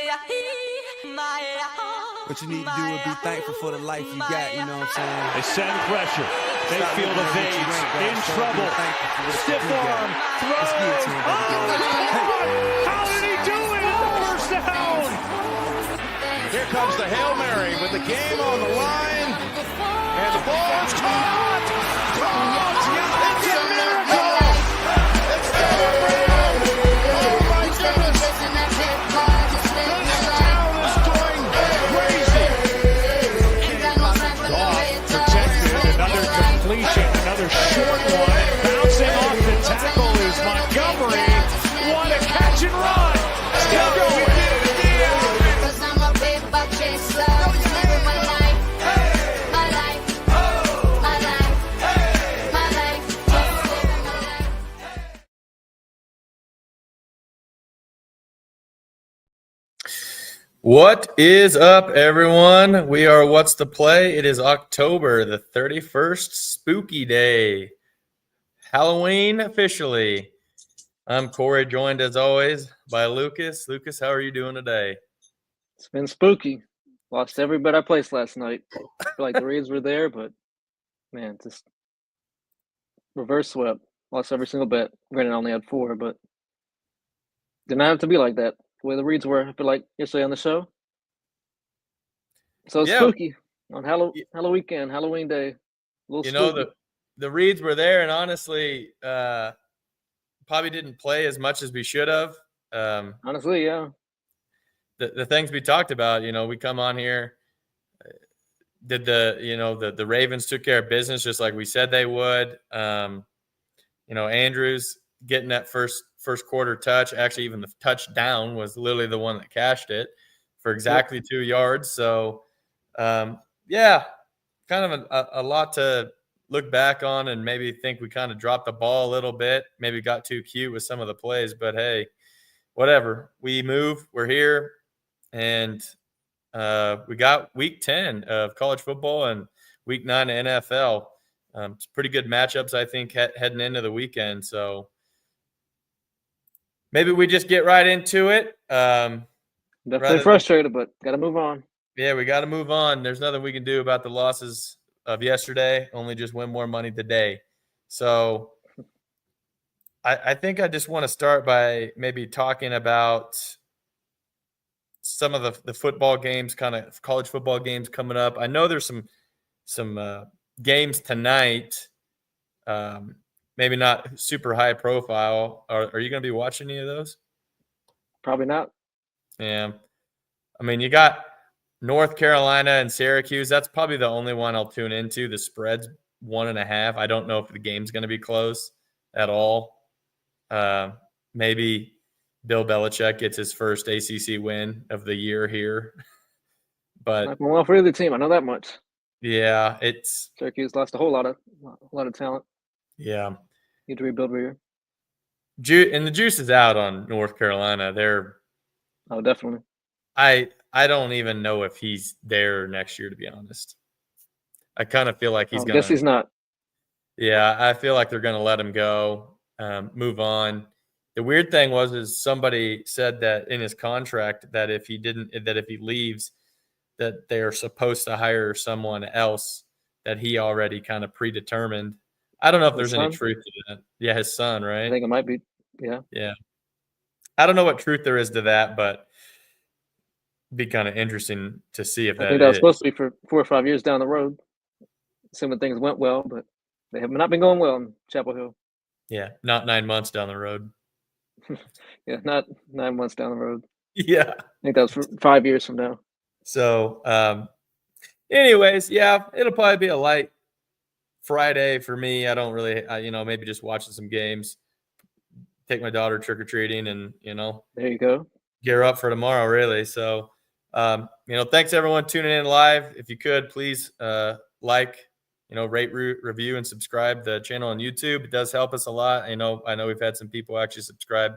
What you need to do is be thankful for the life you got, you know what I'm saying? They send pressure. They feel the evades. In trouble. Stiff arm. Throws. How did he do it in the first down? Here comes the Hail Mary with the game on the line. And the ball is caught. Caught. It's a miracle. It's celebrated. Oh, my goodness. This town is going crazy. Protected. Another completion. Another short one. And bouncing off the tackle is Montgomery. What a catch and run. Still going. What is up, everyone? We are What's the Play? It is October the 31st, spooky day. Halloween officially. I'm Cory, joined as always by Lucas. Lucas, how are you doing today? It's been spooky. Lost every bet I placed last night. I feel like the Reeds were there, but man, just reverse swept. Lost every single bet. Granted, I only had 4, but did not have to be like that. The way the Reeds were, I feel like yesterday on the show. So it's spooky on Halloween day. You know, the Reeds were there, and honestly, probably didn't play as much as we should have. Honestly, yeah. The things we talked about, you know, we come on here, did the Ravens took care of business just like we said they would. Andrews getting that first quarter touch, actually even the touchdown was literally the one that cashed it for exactly 2 yards. So, kind of a lot to look back on and maybe think we kind of dropped the ball a little bit, maybe got too cute with some of the plays, but hey, whatever. We move, we're here, and we got week 10 of college football and week 9 of NFL. It's pretty good matchups, I think, heading into the weekend. So maybe we just get right into it. Definitely frustrated, but got to move on. Yeah, we got to move on. There's nothing we can do about the losses of yesterday, only just win more money today. So I think I just want to start by maybe talking about some of the football games, kind of college football games coming up. I know there's some games tonight, maybe not super high profile. Are you going to be watching any of those? Probably not. Yeah. I mean, you got North Carolina and Syracuse. That's probably the only one I'll tune into. The spread's 1.5. I don't know if the game's going to be close at all. Maybe Bill Belichick gets his first ACC win of the year here. But not going well for either team. I know that much. Yeah, Syracuse lost a lot of talent. Yeah, need to rebuild here. And the juice is out on North Carolina. Definitely. I don't even know if he's there next year, to be honest. I kind of feel like I guess he's not. Yeah, I feel like they're gonna let him go, move on. The weird thing is somebody said that in his contract that if he leaves, that they're supposed to hire someone else that he already kind of predetermined. I don't know if there's any truth to that. Yeah, his son, right? I think it might be. Yeah. Yeah. I don't know what truth there is to that, but it'd be kind of interesting to see if I think that was supposed to be for 4 or 5 years down the road. Assuming things went well, but they have not been going well in Chapel Hill. Yeah, not 9 months down the road. Yeah, not 9 months down the road. Yeah. I think that was for 5 years from now. So, anyways, yeah, it'll probably be a light Friday for me. I don't really, maybe just watching some games, take my daughter trick-or-treating and, there you go. Gear up for tomorrow, really. So, thanks everyone tuning in live. If you could, please rate, review, and subscribe the channel on YouTube. It does help us a lot. I know we've had some people actually subscribe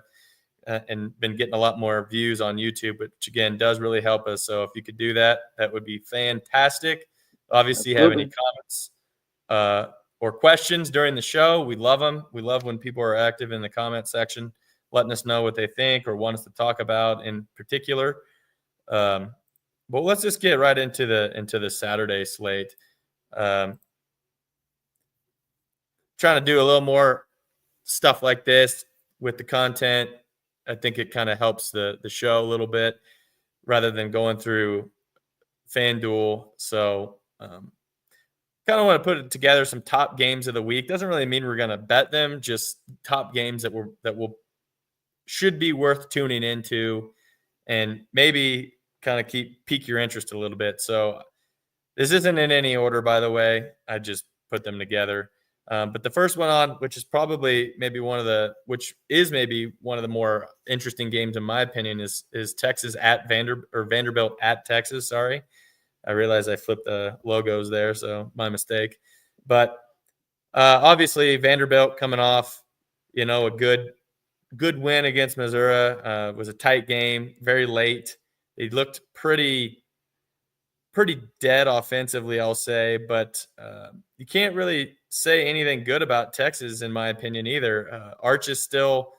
and been getting a lot more views on YouTube, which again does really help us. So if you could do that, that would be fantastic. Obviously, have any comments or questions during the show, we love them. We love when people are active in the comment section, letting us know what they think or want us to talk about in particular. But let's just get right into the Saturday slate. Trying to do a little more stuff like this with the content. I think it kind of helps the show a little bit rather than going through FanDuel. So kind of want to put together some top games of the week. Doesn't really mean we're going to bet them, just top games that should be worth tuning into and maybe kind of pique your interest a little bit. So this isn't in any order, by the way. I just put them together. But the first one on, which is maybe one of the more interesting games in my opinion, is Texas at Vanderbilt at Texas. Sorry, I realize I flipped the logos there, so my mistake. But obviously Vanderbilt coming off, a good win against Missouri. Was a tight game, very late. They looked pretty dead offensively, I'll say, but you can't really say anything good about Texas, in my opinion, either. Arch is still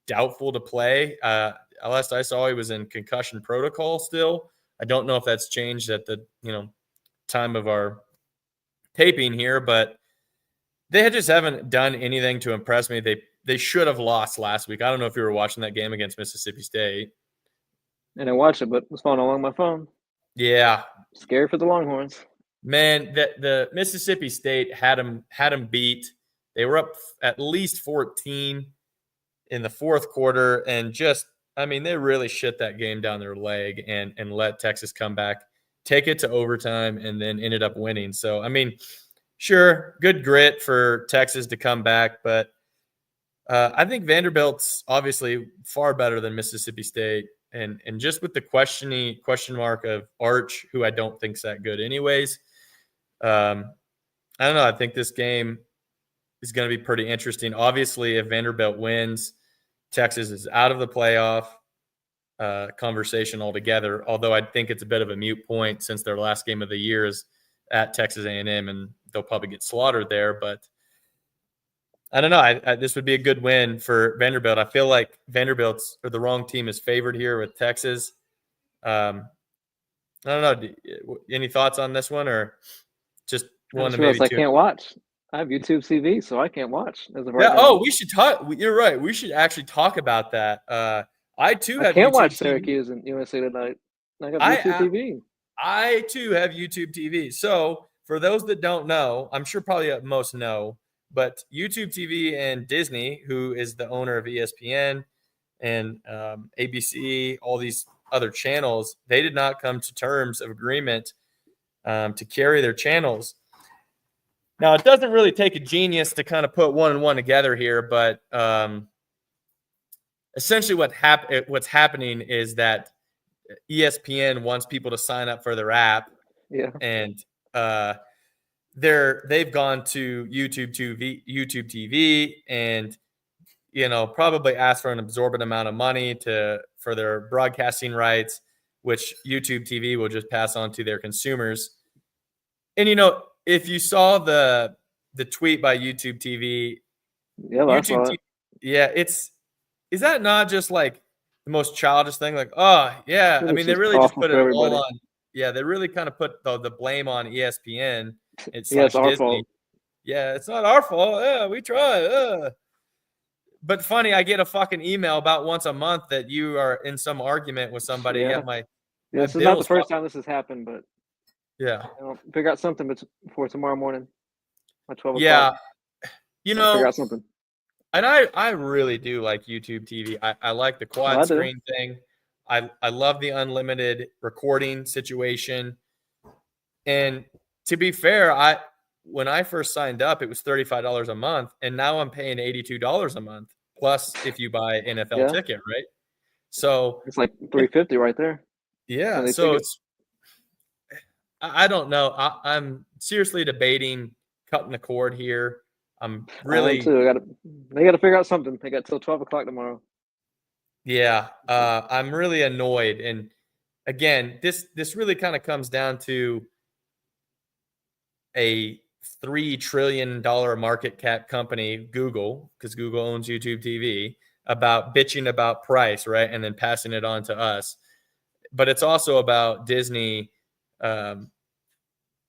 doubtful to play. Last I saw, he was in concussion protocol still. I don't know if that's changed at the time of our taping here, but they just haven't done anything to impress me. They should have lost last week. I don't know if you were watching that game against Mississippi State. I didn't watch it, but it was following along my phone. Yeah. Scared for the Longhorns. Man, the Mississippi State had them beat. They were up at least 14 in the fourth quarter, and they really shit that game down their leg and let Texas come back, take it to overtime, and then ended up winning. So, sure, good grit for Texas to come back, but I think Vanderbilt's obviously far better than Mississippi State. And just with the question mark of Arch, who I don't think's that good anyways, I don't know. I think this game is going to be pretty interesting. Obviously, if Vanderbilt wins, Texas is out of the playoff conversation altogether, although I think it's a bit of a moot point since their last game of the year is at Texas A&M, and they'll probably get slaughtered there. But I don't know. This would be a good win for Vanderbilt. I feel like the wrong team is favored here with Texas. I don't know. Any thoughts on this one, or just one to maybe two? I can't watch. I have YouTube TV, so I can't watch as of right now. Oh, we should talk. You're right. We should actually talk about that. I too have. I can't YouTube watch TV. Syracuse and USA tonight. I got YouTube TV. I too have YouTube TV. So for those that don't know, I'm sure probably most know. But YouTube TV and Disney, who is the owner of ESPN and ABC, all these other channels, they did not come to terms of agreement to carry their channels. Now, it doesn't really take a genius to kind of put one and one together here, but essentially what's happening is that ESPN wants people to sign up for their app, and they've gone to YouTube TV and probably asked for an absorbent amount of money for their broadcasting rights, which YouTube TV will just pass on to their consumers. And if you saw the tweet by YouTube TV, is that not just like the most childish thing? Like, oh yeah, they really just put it all on. Yeah, they really kind of put the blame on ESPN. It's our Disney. Fault. Yeah, it's not our fault. Yeah, we try. But funny, I get a fucking email about once a month that you are in some argument with somebody. Yeah, this is not the first time this has happened, but I'll figure out something before tomorrow morning at 12 o'clock. Yeah, figure out something. And I really do like YouTube TV. I like the quad screen thing. I love the unlimited recording situation. And to be fair, when I first signed up, it was $35 a month, and now I'm paying $82 a month plus if you buy NFL ticket, right? So it's like $350 right there. Yeah, so I don't know. I'm seriously debating cutting the cord here. I'm really they got to figure out something. They got till 12 o'clock tomorrow. Yeah, I'm really annoyed, and again, this really kind of comes down to a $3 trillion market cap company, Google, because Google owns YouTube TV, about bitching about price, right? And then passing it on to us. but it's also about Disney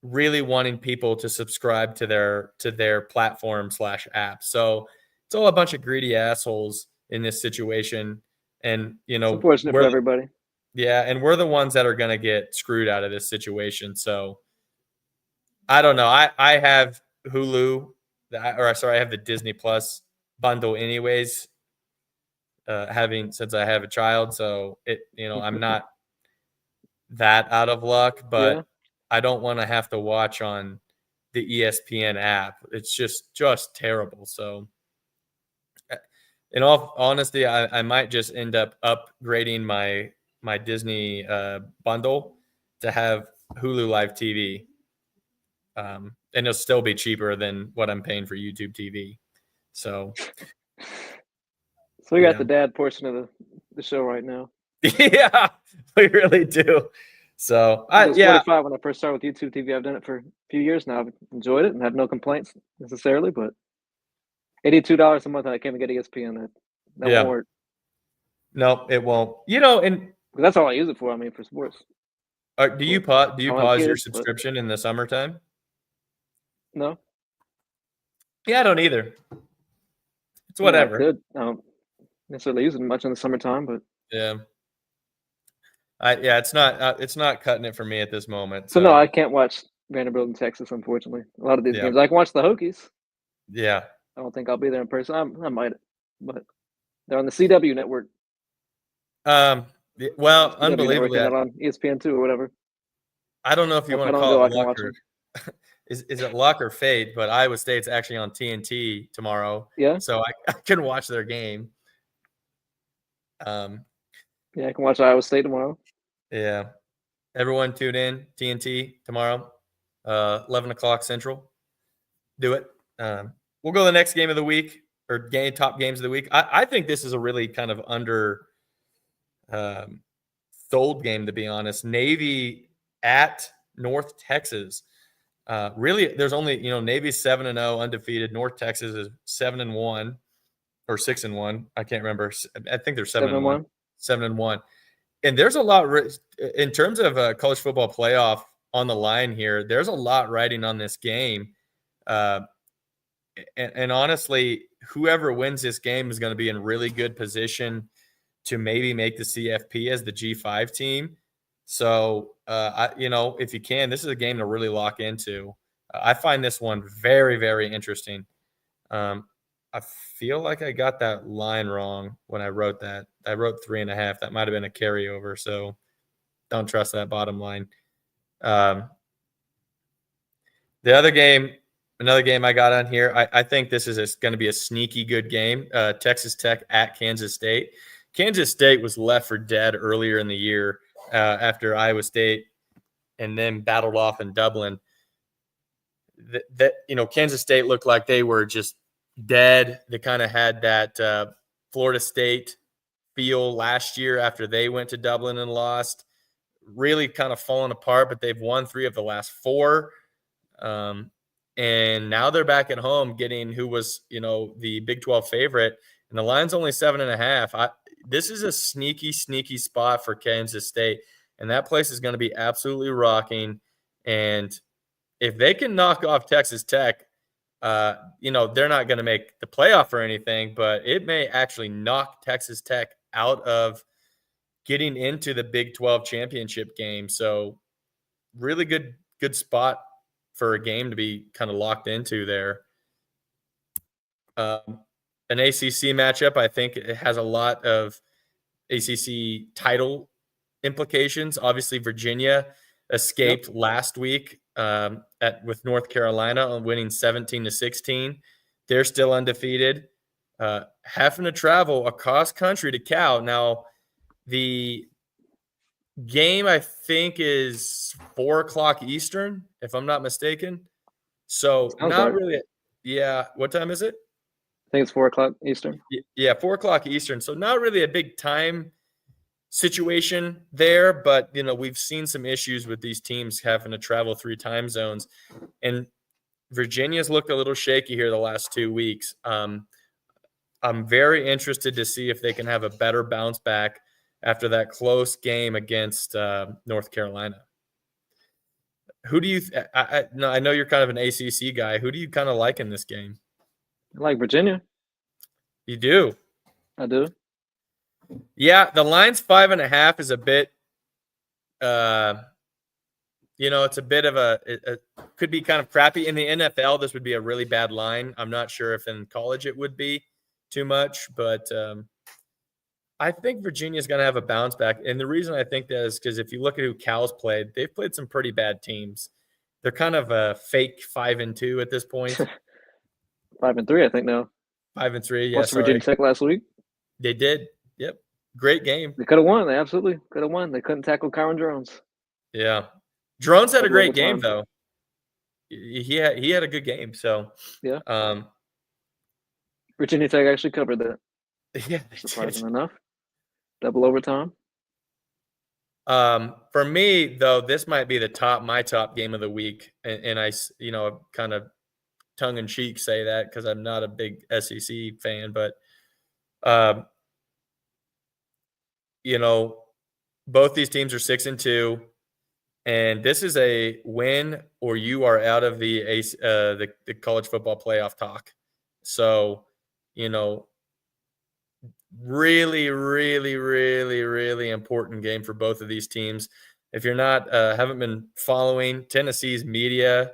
really wanting people to subscribe to their platform / app. So it's all a bunch of greedy assholes in this situation. And, It's unfortunate for everybody. Yeah, and we're the ones that are going to get screwed out of this situation. So I don't know. I have Hulu, I have the Disney Plus bundle anyways, since I have a child. So I'm not that out of luck, but Yeah. I don't want to have to watch on the ESPN app. It's just terrible. So in all honesty, I might just end up upgrading my Disney bundle to have Hulu Live TV. And it'll still be cheaper than what I'm paying for YouTube TV. So we got the dad portion of the show right now. Yeah, we really do. So I was 45 when I first started with YouTube TV. I've done it for a few years now. I've enjoyed it and have no complaints necessarily, but $82 a month, I can't even get ESPN. That won't work. No, it won't. And that's all I use it for. I mean, for sports. Do you pause your subscription in the summertime? No. Yeah, I don't either. It's whatever. I could. I don't necessarily use it much in the summertime, but yeah. It's not cutting it for me at this moment. So no, I can't watch Vanderbilt in Texas, unfortunately. A lot of these games, I can watch the Hokies. Yeah. I don't think I'll be there in person. I might, but they're on the CW network. Well, unbelievably, on ESPN2 or whatever. I don't know if you want to call it luck or is it luck or fate, but Iowa State's actually on TNT tomorrow. Yeah. So I can watch their game. Yeah, I can watch Iowa State tomorrow. Yeah. Everyone tune in, TNT tomorrow, 11 o'clock Central. Do it. We'll go to the next game of the week or top games of the week. I think this is a really kind of under sold game, to be honest. Navy at North Texas. Really, there's only, Navy's 7-0 undefeated. North Texas is 7-1 or 6-1. I can't remember. I think they're 7-1. 7-1. And there's a lot in terms of college football playoff on the line here. There's a lot riding on this game. And honestly, whoever wins this game is going to be in really good position to maybe make the CFP as the G5 team. So, if you can, this is a game to really lock into. I find this one very, very interesting. I feel like I got that line wrong when I wrote that. I wrote 3.5. That might have been a carryover. So don't trust that bottom line. The other game, another game I got on here, I think this is going to be a sneaky good game. Texas Tech at Kansas State. Kansas State was left for dead earlier in the year after Iowa State and then battled off in Dublin. Kansas State looked like they were just dead. They kind of had that Florida State feel last year after they went to Dublin and lost. Really kind of fallen apart, but they've won 3 of the last 4. And now they're back at home getting who was, the Big 12 favorite. And the line's only 7.5. This is a sneaky, sneaky spot for Kansas State. And that place is going to be absolutely rocking. And if they can knock off Texas Tech, they're not going to make the playoff or anything, but it may actually knock Texas Tech out of getting into the Big 12 championship game. So really good spot for a game to be kind of locked into there. An ACC matchup, I think it has a lot of ACC title implications. Obviously, Virginia escaped last week with North Carolina on winning 17-16. They're still undefeated. Having to travel across country to Cal. Now, the game, I think, is 4:00 Eastern, if I'm not mistaken. So not really. Yeah. What time is it? I think it's 4:00 Eastern. Yeah, 4:00 Eastern. So not really a big time situation there, but we've seen some issues with these teams having to travel 3 time zones, and Virginia's looked a little shaky here the last 2 weeks. I'm very interested to see if they can have a better bounce back after that close game against North Carolina. Who do you I know you're kind of an ACC guy. Who do you kind of like in this game? I like Virginia. You do? I do. Yeah, the line's 5.5 is a bit it's a bit of it could be kind of crappy. In the NFL, this would be a really bad line. I'm not sure if in college it would be too much, but I think Virginia's going to have a bounce back. And the reason I think that is because if you look at who Cal's played, they've played some pretty bad teams. They're kind of a fake 5-2 at this point. 5-3, I think now. 5-3, yeah. Lost to Virginia Tech last week. They did. Yep. Great game. They could have won. They absolutely could have won. They couldn't tackle Kyron Jones. Yeah. Drones had a great game, though. He had a good game. So, yeah. Virginia Tech actually covered that. Yeah. Surprising enough. Double overtime. For me, though, this might be my top game of the week. And I, kind of tongue in cheek say that because I'm not a big SEC fan, but, both these teams are 6-2. And this is a win or you are out of the college football playoff talk. So, really, really, really, really important game for both of these teams. If you're not haven't been following Tennessee's media,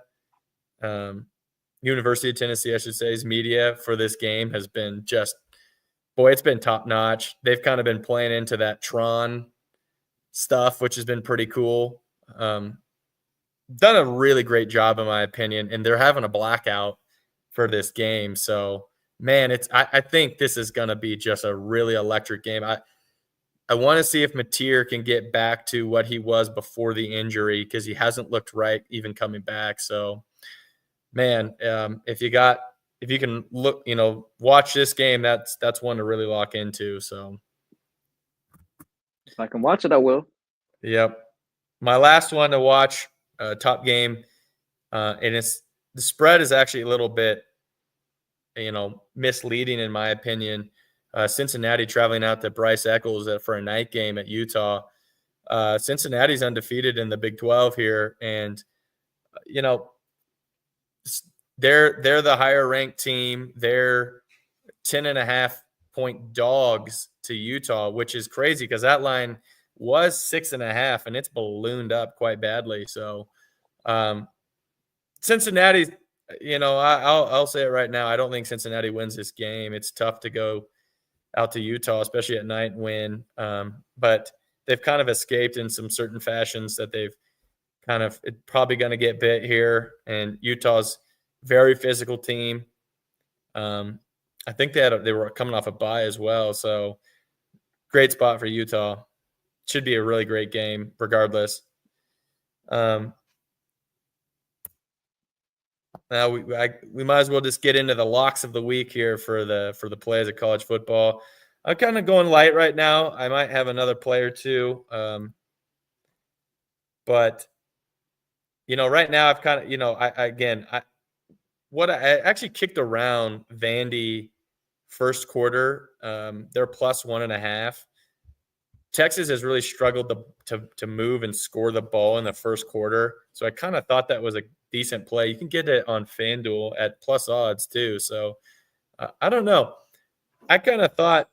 University of Tennessee, I should say's media for this game has been it's been top notch. They've kind of been playing into that Tron stuff, which has been pretty cool. Done a really great job, in my opinion, and they're having a blackout for this game. So, man, I think this is going to be just a really electric game. I want to see if Mateer can get back to what he was before the injury because he hasn't looked right even coming back. So, man, if you can look, watch this game, that's one to really lock into. So, if I can watch it, I will. Yep. My last one to watch, top game, and the spread is actually a little bit, misleading in my opinion. Cincinnati traveling out to Bryce Eccles for a night game at Utah. Cincinnati's undefeated in the Big 12 here, and they're the higher ranked team. They're 10.5 point dogs to Utah, which is crazy because that line was 6.5 and it's ballooned up quite badly. So Cincinnati, I'll say it right now. I don't think Cincinnati wins this game. It's tough to go out to Utah, especially at night and win. But they've kind of escaped in some certain fashions that they've probably going to get bit here. And Utah's very physical team. I think they were coming off a bye as well. So great spot for Utah. Should be a really great game regardless. Now we might as well just get into the locks of the week here for the plays of college football. I'm kind of going light right now. I might have another play or two. But right now I've kind of, I actually kicked around Vandy first quarter. They're plus 1.5. Texas has really struggled to move and score the ball in the first quarter. So I kind of thought that was a decent play. You can get it on FanDuel at plus odds too. So I don't know. I kind of thought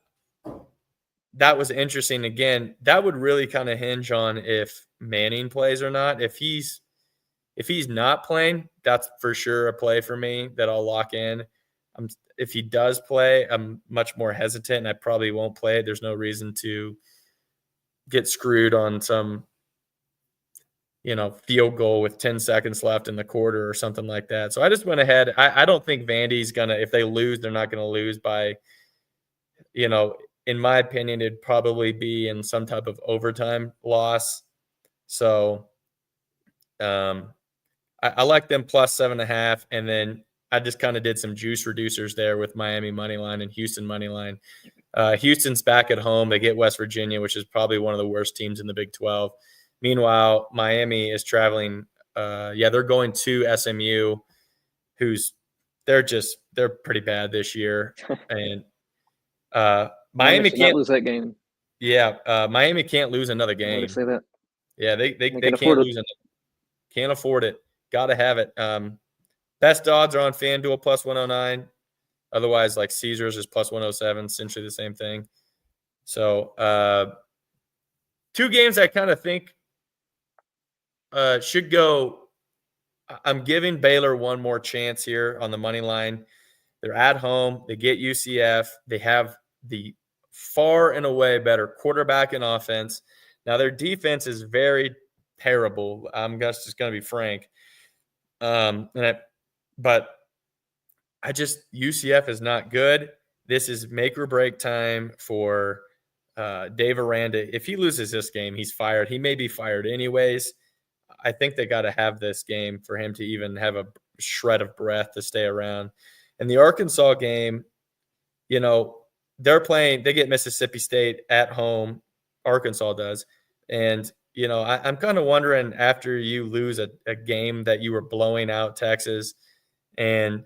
that was interesting. Again, that would really kind of hinge on if Manning plays or not. If he's not playing, that's for sure a play for me that I'll lock in. If he does play, I'm much more hesitant and I probably won't play. There's no reason to get screwed on some, field goal with 10 seconds left in the quarter or something like that. So I just went ahead. I don't think Vandy's if they lose, they're not going to lose by, in my opinion, it'd probably be in some type of overtime loss. So I like them plus 7.5. And then I just kind of did some juice reducers there with Miami money line and Houston money line. Houston's back at home. They get West Virginia, which is probably one of the worst teams in the Big 12. Meanwhile, Miami is traveling. They're going to SMU, they're pretty bad this year. And Miami can't lose that game. Yeah, Miami can't lose another I game. would say that. Yeah, they can can't afford it. lose another. Can't afford it. Got to have it. Best odds are on FanDuel plus 109. Otherwise, like Caesars is plus 107, essentially the same thing. So, two games I kind of think should go. I'm giving Baylor one more chance here on the money line. They're at home. They get UCF. They have the far and away better quarterback and offense. Now, their defense is very terrible. I'm just going to be frank. But UCF is not good. This is make or break time for Dave Aranda. If he loses this game, he's fired. He may be fired anyways. I think they got to have this game for him to even have a shred of breath to stay around. And the Arkansas game, they get Mississippi State at home. Arkansas does. And, I'm kind of wondering after you lose a game that you were blowing out Texas and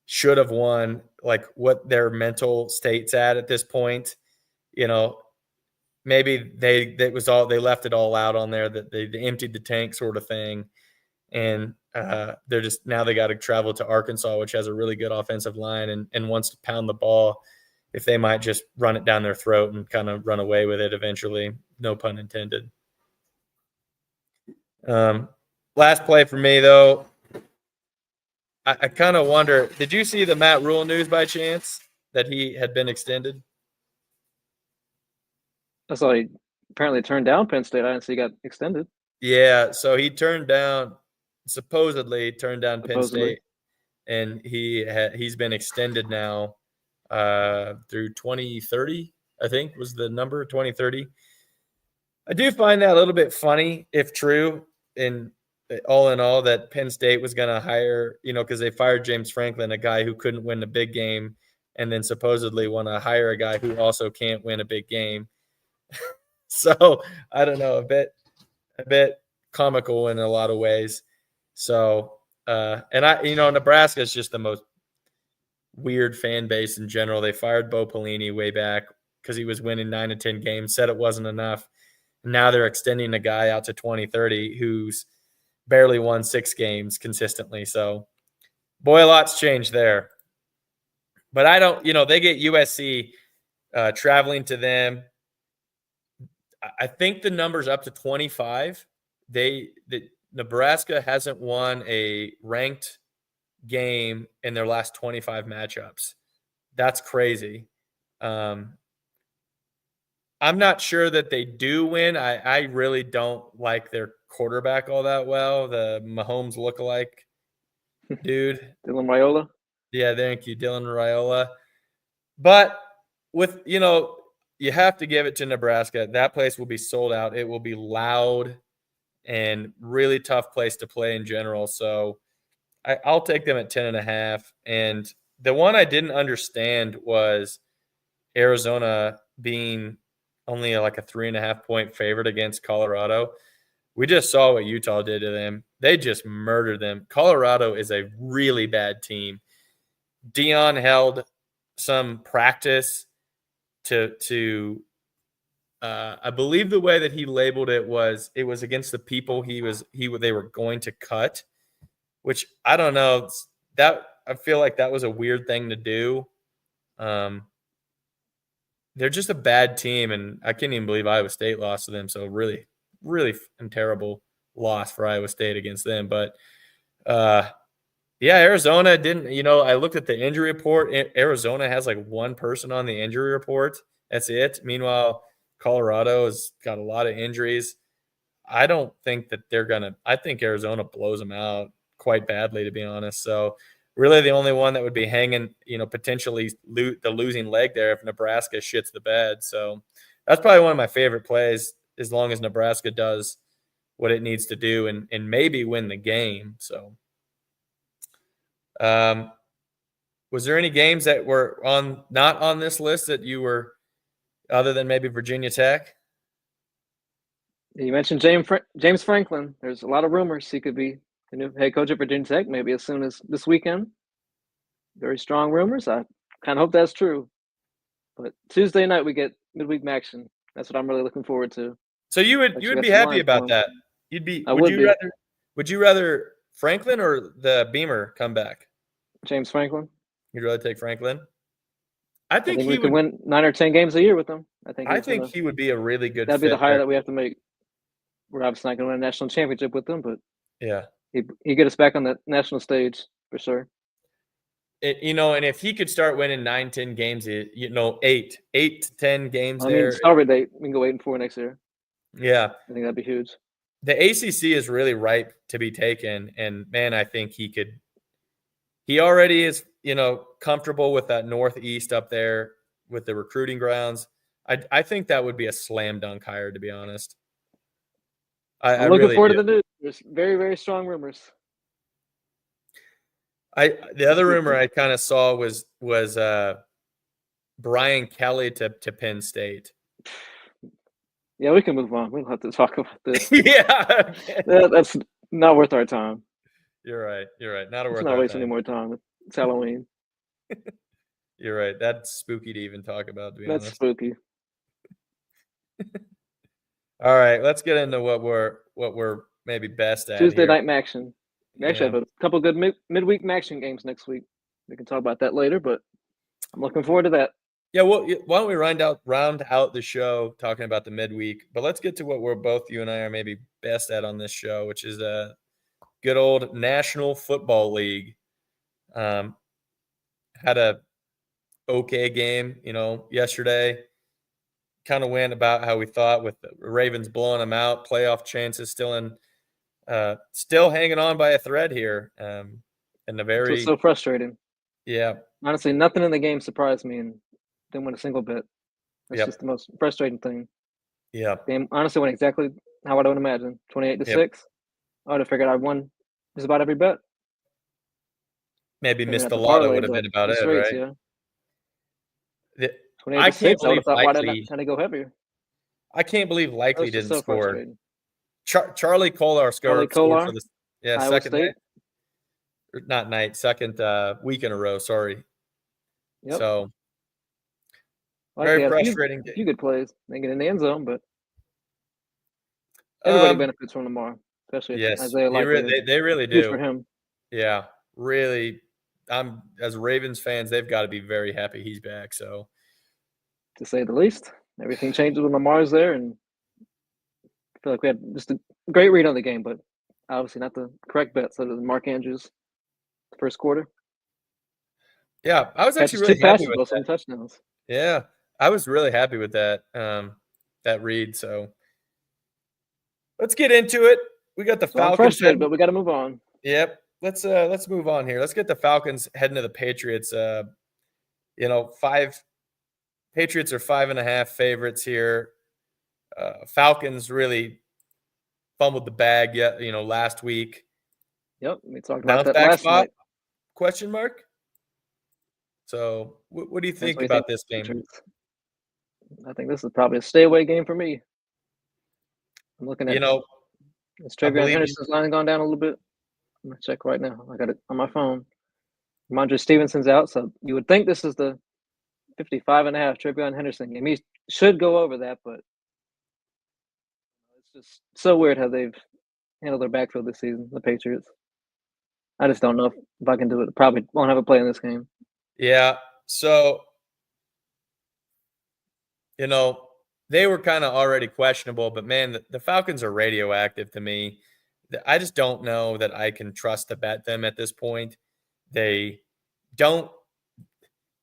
should have won, like what their mental state's at this point. Maybe they left it all out on there, that they emptied the tank sort of thing. And they're just, now they got to travel to Arkansas, which has a really good offensive line and wants to pound the ball. If they might just run it down their throat and kind of run away with it eventually, no pun intended. Last play for me though, I kind of wonder, did you see the Matt Rule news by chance that he had been extended? I saw he apparently turned down Penn State. I didn't see he got extended. Yeah, so he supposedly turned down Penn State, and he's been extended now through 2030, I think was the number, 2030. I do find that a little bit funny, if true, in all, that Penn State was going to hire, because they fired James Franklin, a guy who couldn't win a big game, and then supposedly want to hire a guy who also can't win a big game. So I don't know, a bit comical in a lot of ways. So, Nebraska is just the most weird fan base in general. They fired Bo Pelini way back because he was winning 9 to 10 games, said it wasn't enough. Now they're extending a guy out to 2030 who's barely won 6 games consistently. So, boy, a lot's changed there. But they get USC traveling to them. I think the number's up to 25. Nebraska hasn't won a ranked game in their last 25 matchups. That's crazy. I'm not sure that they do win. I really don't like their quarterback all that well, the Mahomes lookalike dude. Dylan Raiola? Yeah, thank you, Dylan Raiola. But with, you have to give it to Nebraska. That place will be sold out. It will be loud and really tough place to play in general. So I'll take them at 10.5. And the one I didn't understand was Arizona being only like a 3.5 point favorite against Colorado. We just saw what Utah did to them. They just murdered them. Colorado is a really bad team. Dion held some practice to I believe the way that he labeled it was against the people they were going to cut, which I don't know, that I feel like that was a weird thing to do. They're just a bad team, and I can't even believe Iowa State lost to them. So really, really terrible loss for Iowa State against them. But Arizona didn't, I looked at the injury report. Arizona has like one person on the injury report. That's it. Meanwhile, Colorado has got a lot of injuries. I don't think that I think Arizona blows them out quite badly, to be honest. So really the only one that would be hanging, potentially the losing leg there if Nebraska shits the bed. So that's probably one of my favorite plays, as long as Nebraska does what it needs to do and maybe win the game. So was there any games that were not on this list that you were, other than maybe Virginia Tech? You mentioned James Franklin. There's a lot of rumors he could be the new head coach at Virginia Tech, maybe as soon as this weekend. Very strong rumors. I kind of hope that's true. But Tuesday night we get midweek action. That's what I'm really looking forward to. So you would be happy about that? Would you rather Franklin or the Beamer come back? James Franklin. You'd rather take Franklin? I think we could win 9 or 10 games a year with him. I think he would be a really good. That'd be the hire that we have to make. We're obviously not going to win a national championship with him, but yeah, he get us back on the national stage for sure. And if he could start winning 9, 10 games, 8 to 10 games. I mean, start date we can go 8-4 next year. Yeah, I think that'd be huge. The ACC is really ripe to be taken, and man, I think he could. He already is, comfortable with that Northeast up there with the recruiting grounds. I think that would be a slam dunk hire, to be honest. I'm looking forward to the news. There's very, very strong rumors. The other rumor I kind of saw was Brian Kelly to Penn State. Yeah, we can move on. We don't have to talk about this. Yeah, that's not worth our time. You're right. Not wasting any more time. It's Halloween. You're right. That's spooky to even talk about. To be honest, that's spooky. All right, let's get into what we're maybe best at. Tuesday night action. We actually have a couple good midweek action games next week. We can talk about that later, but I'm looking forward to that. Yeah, well, why don't we round out the show talking about the midweek? But let's get to what you and I are maybe best at on this show, which is a good old National Football League. Had a okay game, yesterday. Kind of went about how we thought with the Ravens blowing them out. Playoff chances still hanging on by a thread here. And it's so frustrating. Yeah. Honestly, nothing in the game surprised me and didn't win a single bit. That's just the most frustrating thing. Yeah. Game honestly went exactly how I would imagine. 28-6. I would have figured I'd won just about every bet. Maybe missed the lotto would have been about it, right? Yeah. 28-6. I would have thought, why didn't I kind of go heavier? I can't believe Likely didn't score. Charlie Kolar scored for the second night. Not night, second week in a row. Sorry. Yep. So very frustrating. A few good plays. They get in the end zone, but everybody benefits from Lamar, especially Isaiah Likely. They really do. Good for him. Yeah, really. As Ravens fans, they've got to be very happy he's back. So, to say the least, everything changes when Lamar's there, and I feel like we had just a great read on the game, but obviously not the correct bet. So, Mark Andrews, first quarter. Yeah, I was actually really happy with that. Touchdowns. Yeah, I was really happy with that that read. So, let's get into it. We got the Falcons, frustrated, but we got to move on. Yep. Let's move on here. Let's get the Falcons heading to the Patriots. Patriots are 5.5 favorites here. Falcons really fumbled the bag last week. Yep, we talked about that last night. Question mark. So, what do you think about this game? Patriots. I think this is probably a stay away game for me. I'm looking at is TreVeyon Henderson's line gone down a little bit? I'm gonna check right now. I got it on my phone. Ramondre Stevenson's out, so you would think this is the 55.5 TreVeyon Henderson game. He should go over that, but it's just so weird how they've handled their backfield this season, the Patriots. I just don't know if I can do it. Probably won't have a play in this game. Yeah, so they were kind of already questionable, but man, the Falcons are radioactive to me. I just don't know that I can trust to bet them at this point. They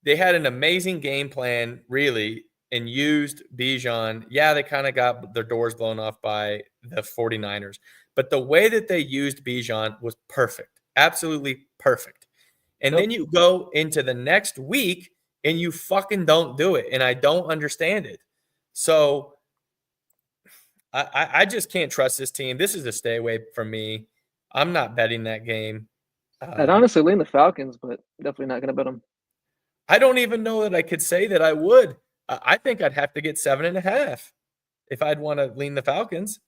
had an amazing game plan, really, and used Bijan. Yeah, they kind of got their doors blown off by the 49ers. But the way that they used Bijan was perfect, absolutely perfect. And then you go into the next week and you fucking don't do it. And I don't understand it. So I just can't trust this team. This is a stay away from me. I'm not betting that game. I'd honestly lean the Falcons, but definitely not going to bet them. I don't even know that I could say that I would. I think I'd have to get 7.5 if I'd want to lean the Falcons.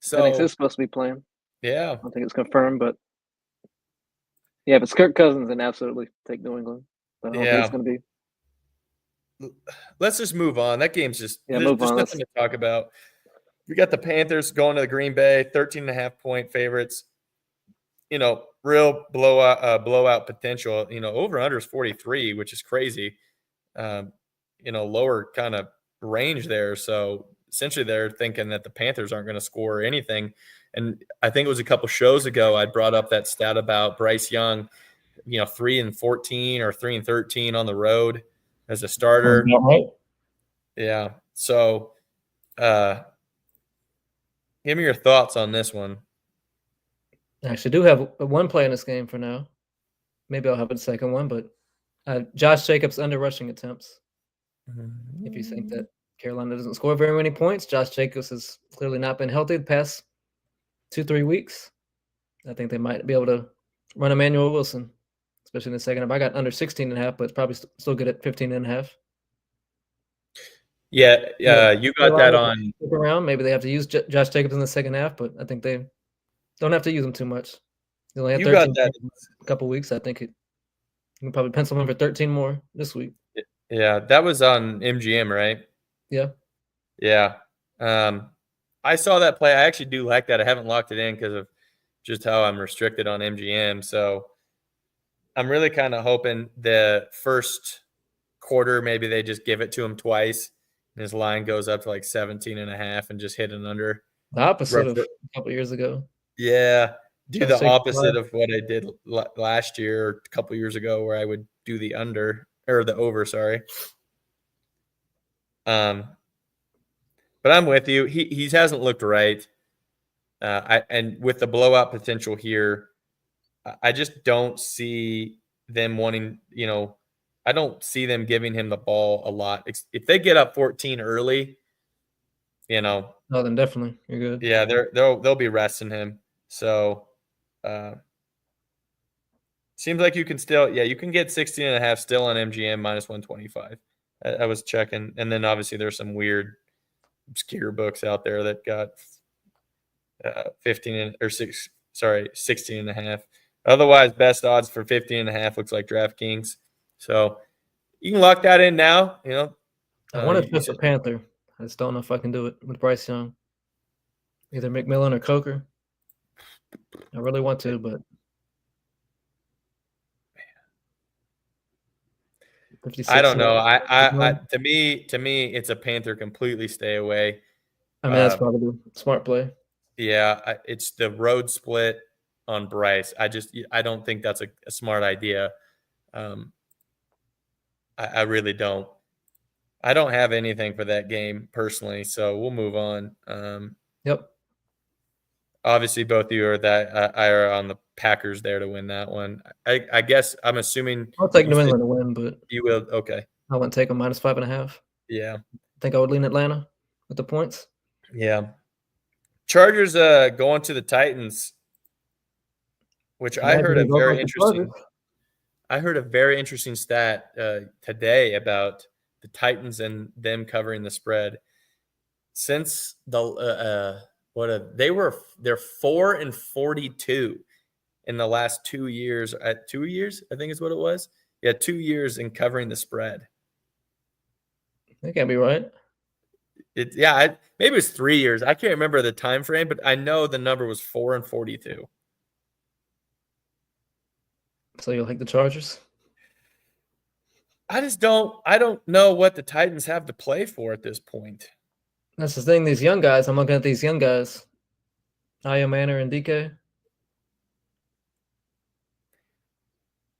So I think it's supposed to be playing. Yeah. I don't think it's confirmed, but yeah, if it's Kirk Cousins, then absolutely take New England. But I don't think it's going to be. let's just move on. That game's just move there's on. nothing to talk about. We got the Panthers going to the Green Bay, 13.5-point favorites. Real blowout potential. Over under is 43, which is crazy. Lower kind of range there. So essentially they're thinking that the Panthers aren't going to score anything. And I think it was a couple shows ago I brought up that stat about Bryce Young, 3-14 or 3-13 on the road as a starter. Right. Yeah. So give me your thoughts on this one. I actually do have one play in this game for now. Maybe I'll have a second one, but Josh Jacobs under rushing attempts. If you think that Carolina doesn't score very many points, Josh Jacobs has clearly not been healthy the past 2-3 weeks. I think they might be able to run Emmanuel Wilson, especially in the second half. I got under 16.5, but it's probably still good at 15.5. Yeah, you got that on. Around. Maybe they have to use Josh Jacobs in the second half, but I think they don't have to use him too much. They only have 13 that a couple weeks. I think you can probably pencil him for 13 more this week. Yeah, that was on MGM, right? Yeah. Yeah. I saw that play. I actually do like that. I haven't locked it in because of just how I'm restricted on MGM. So I'm really kind of hoping the first quarter, maybe they just give it to him twice and his line goes up to like 17.5 and just hit an under. The opposite of a couple years ago. Yeah. Do Just the opposite of what I did last year or a couple years ago where I would do the under or the over, sorry. But I'm with you. He hasn't looked right. And with the blowout potential here, I just don't see them wanting, I don't see them giving him the ball a lot. If they get up 14 early, Oh, then definitely you're good. Yeah, they'll be resting him. So seems like you can still, you can get 16.5 still on MGM minus 125. I was checking. And then obviously there's some weird obscure books out there that got 16.5. Otherwise, best odds for 15.5 looks like DraftKings. So you can lock that in now. I want to flip a Panther. I just don't know if I can do it with Bryce Young. Either McMillan or Coker. I really want to, but 56. I don't know. I to me, it's a Panther completely stay away. I mean, that's probably a smart play. Yeah, it's the road split on Bryce. I don't think that's a smart idea. I really don't. I don't have anything for that game personally, so we'll move on. Yep. Obviously, both of you are on the Packers there to win that one. I guess I'm assuming I'll take New England to win, but you will. Okay. I wouldn't take them minus 5.5. Yeah. I think I would lean Atlanta with the points. Yeah. Chargers going to the Titans, which I heard a very interesting. I heard a very interesting stat today about the Titans and them covering the spread. Since they're 4-42 in the last 2 years. 2 years, I think is what it was. Yeah, 2 years in covering the spread. That can't be right. Maybe it was 3 years. I can't remember the time frame, but I know the number was 4-42. So you'll take the Chargers? I don't know what the Titans have to play for at this point. That's the thing. These young guys, I'm looking at these young guys. Aya Manor and DK.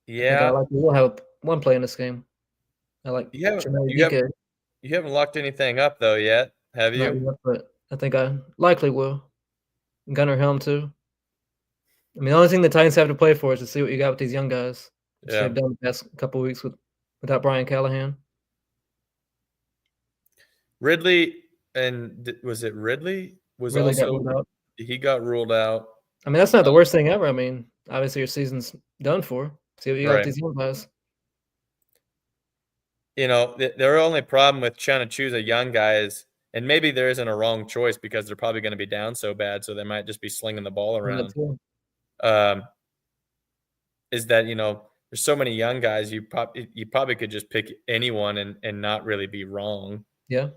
Yeah. We'll have one play in this game. I like DK. You haven't locked anything up though yet, have you? Not yet, but I think I likely will. Gunnar Helm too. I mean, the only thing the Titans have to play for is to see what you got with these young guys. Which they've done the past couple of weeks without Brian Callahan. Ridley, and was it Ridley? He got ruled out. I mean, that's not the worst thing ever. I mean, obviously your season's done for. See what you got with these young guys. Their only problem with trying to choose a young guy is, and maybe there isn't a wrong choice because they're probably going to be down so bad, so they might just be slinging the ball around. Is that, there's there's so many young guys. You probably could just pick anyone and not really be wrong. Yeah.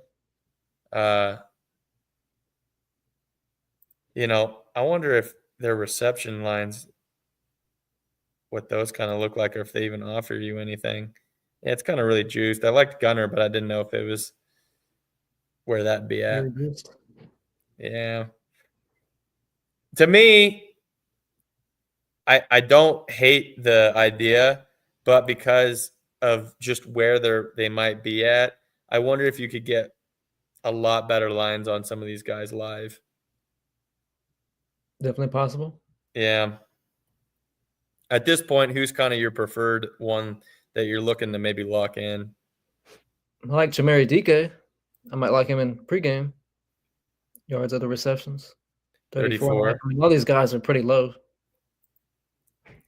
I wonder if their reception lines, what those kind of look like, or if they even offer you anything. Yeah, it's kind of really juiced. I liked Gunner, but I didn't know if it was where that'd be at. Very juiced. Yeah. To me, I don't hate the idea, but because of just where they might be at, I wonder if you could get a lot better lines on some of these guys live. Definitely possible. Yeah. At this point, who's kind of your preferred one that you're looking to maybe lock in? I like Chamari DK. I might like him in pregame. Yards of the receptions. 34. I mean, all these guys are pretty low.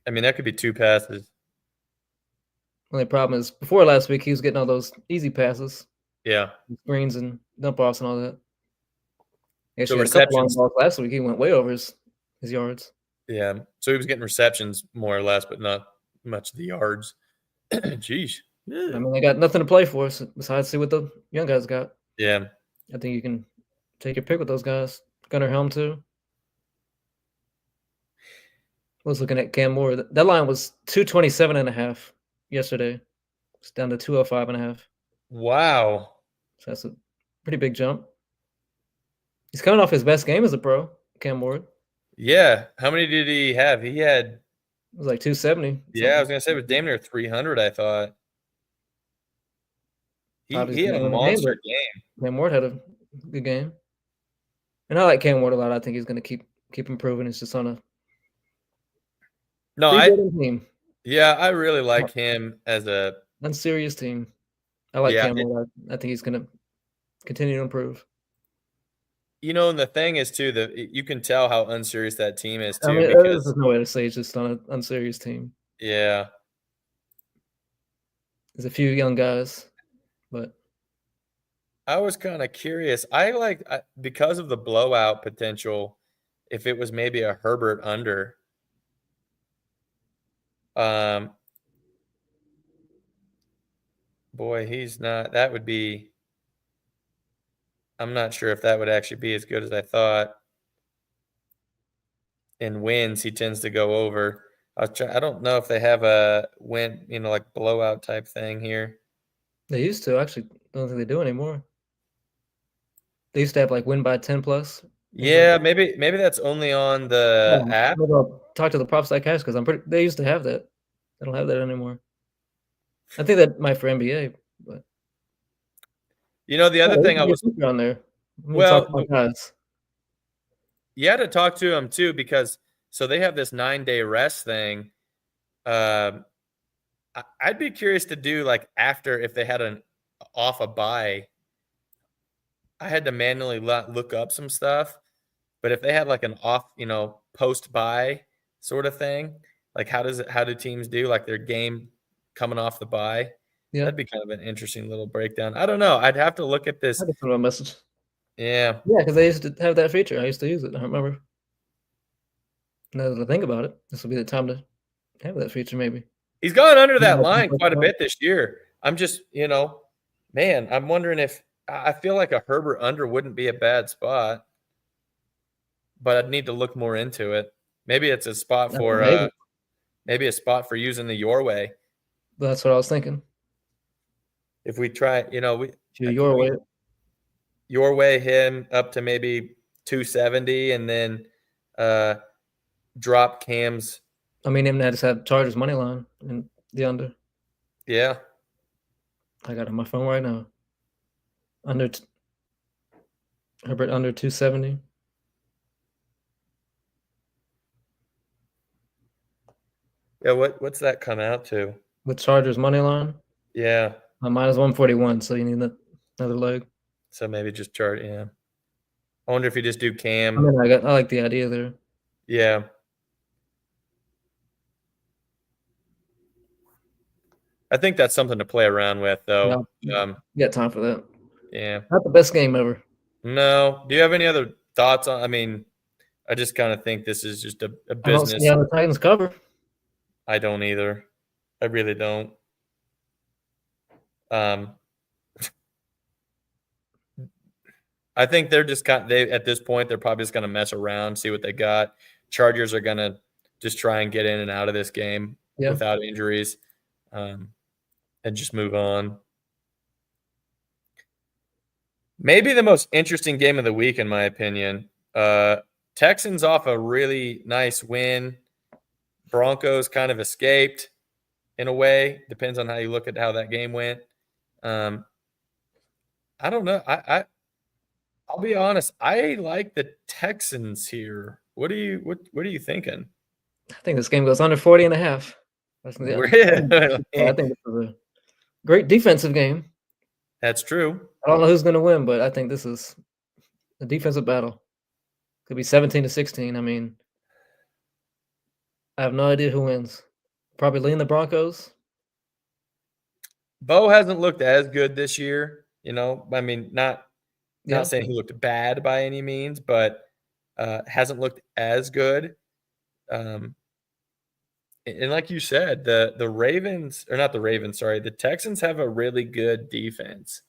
I mean, that could be 2 passes. Only problem is before last week, he was getting all those easy passes. Yeah. Screens and dump offs and all that. Actually, So had a couple long receptions. balls last week. He went way over his yards. Yeah. So he was getting receptions more or less, but not much of the yards. Jeez. I mean, they got nothing to play for besides see what the young guys got. Yeah. I think you can take your pick with those guys. Gunnar Helm, too. I was looking at Cam Moore. That line was 227.5 yesterday. It's down to 205.5. Wow. So that's a pretty big jump. He's coming off his best game as a pro, Cam Moore. Yeah. How many did he have? He had. It was like 270. Yeah, I was going to say it was damn near 300, I thought. He had a monster game. Cam Ward had a good game. And I like Cam Ward a lot. I think he's going to keep improving. It's just on a team. Yeah, I really like him as a unserious team. I like Cam Ward. I think he's going to continue to improve. And the thing is, too, that you can tell how unserious that team is, too. I mean, because there's no way to say it's just on an unserious team. Yeah. There's a few young guys, but I was kind of curious. Because of the blowout potential, if it was maybe a Herbert under. Boy, he's not. That would be. I'm not sure if that would actually be as good as I thought. In wins, he tends to go over. I don't know if they have a win, like blowout type thing here. They used to. Actually, don't think they do anymore. They used to have like win by 10 plus. Yeah, maybe that's only on the app. Maybe I'll talk to the props that cash because they used to have that. They don't have that anymore. I think that might for NBA, but the other thing I was on there. Well, talk to my guys. You had to talk to them too because they have this 9-day rest thing. I'd be curious to do like after if they had an off a bye. I had to manually look up some stuff, but if they had like an off, post bye sort of thing, like how do teams do like their game coming off the bye? Yeah, that'd be kind of an interesting little breakdown. I don't know. I'd have to look at this. I just put a message. Yeah, because they used to have that feature. I used to use it. I remember. Now that I think about it, this will be the time to have that feature. Maybe he's gone under that line quite a bit this year. I'm just, man, I'm wondering if I feel like a Herbert under wouldn't be a bad spot, but I'd need to look more into it. Maybe it's a spot for maybe a spot for using the your way. That's what I was thinking. If we try, your way him up to maybe 270 and then drop Cam's. I mean, him just had Chargers money line in the under. Yeah. I got it on my phone right now. Herbert under 270. Yeah, what's that come out to? With Chargers money line? Yeah. Minus 141, so you need another leg. So maybe just chart, yeah. I wonder if you just do Cam. I mean, I like the idea there. Yeah. I think that's something to play around with, though. Yeah, you got time for that. Yeah. Not the best game ever. No. Do you have any other thoughts on? I mean, I just kind of think this is just a business. I don't see how the Titans cover. I don't either. I really don't. I think they're just at this point, they're probably just going to mess around, see what they got. Chargers are going to just try and get in and out of this game without injuries, and just move on. Maybe the most interesting game of the week, in my opinion. Texans off a really nice win. Broncos kind of escaped in a way. Depends on how you look at how that game went. I don't know. I'll be honest. I like the Texans here. What are you thinking? I think this game goes under 40.5. I think this is a great defensive game. That's true. I don't know who's going to win, but I think this is a defensive battle. Could be 17-16. I mean, I have no idea who wins. Probably lean the Broncos. Bo hasn't looked as good this year. I mean, not saying he looked bad by any means, but hasn't looked as good. And like you said, the Ravens, or not the Ravens, sorry, the Texans have a really good defense.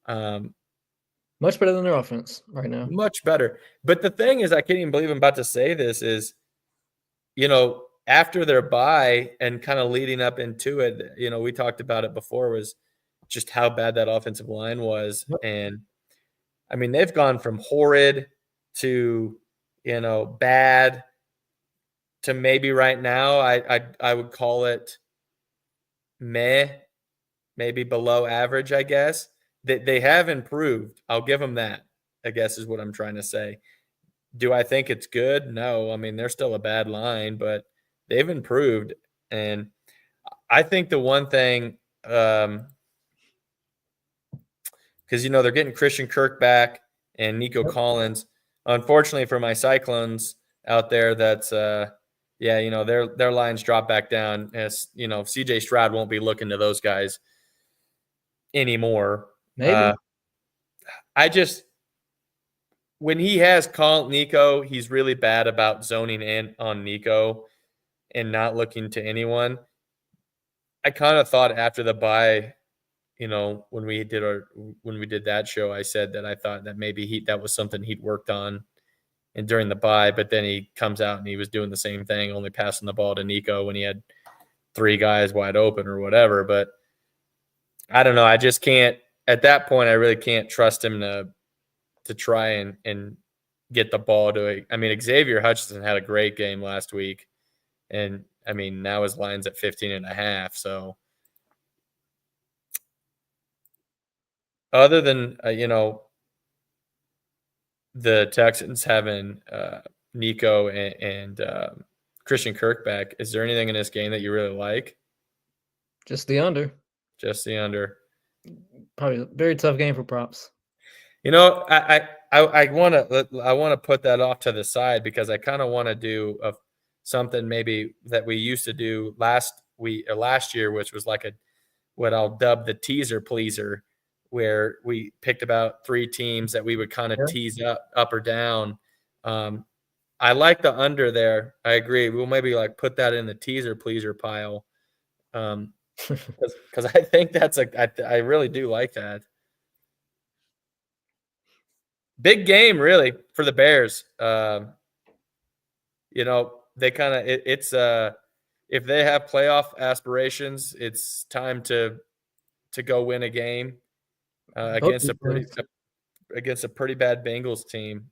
Much better than their offense right now. Much better. But the thing is, I can't even believe I'm about to say this, is, after their bye and kind of leading up into it, we talked about it before, was just how bad that offensive line was. And I mean, they've gone from horrid to, bad to maybe right now, I would call it maybe below average, I guess. They have improved. I'll give them that, I guess, is what I'm trying to say. Do I think it's good? No. I mean, they're still a bad line, but they've improved. And I think the one thing, because, they're getting Christian Kirk back and Nico Collins. Unfortunately for my Cyclones out there, that's their lines drop back down. As CJ Stroud won't be looking to those guys anymore. Maybe. When he has called Nico, he's really bad about zoning in on Nico and not looking to anyone. I kind of thought after the bye, when we did that show, I said that I thought that maybe that was something he'd worked on and during the bye, but then he comes out and he was doing the same thing, only passing the ball to Nico when he had 3 guys wide open or whatever. But I don't know. I just can't, at that point, I really can't trust him to try and get the ball to – I mean, Xavier Hutchinson had a great game last week. And, I mean, now his line's at 15.5. So, other than, the Texans having Nico and Christian Kirk back, is there anything in this game that you really like? Just the under. Just the under. Probably a very tough game for props. I want to put that off to the side because I kind of want to do something maybe that we used to do last year, which was like what I'll dub the teaser pleaser, where we picked about 3 teams that we would kind of tease up or down. I like the under there. I agree. We'll maybe put that in the teaser pleaser pile. Because I think I really do like that. Big game, really, for the Bears. They kind of it's if they have playoff aspirations, it's time to go win a game against a pretty bad Bengals team.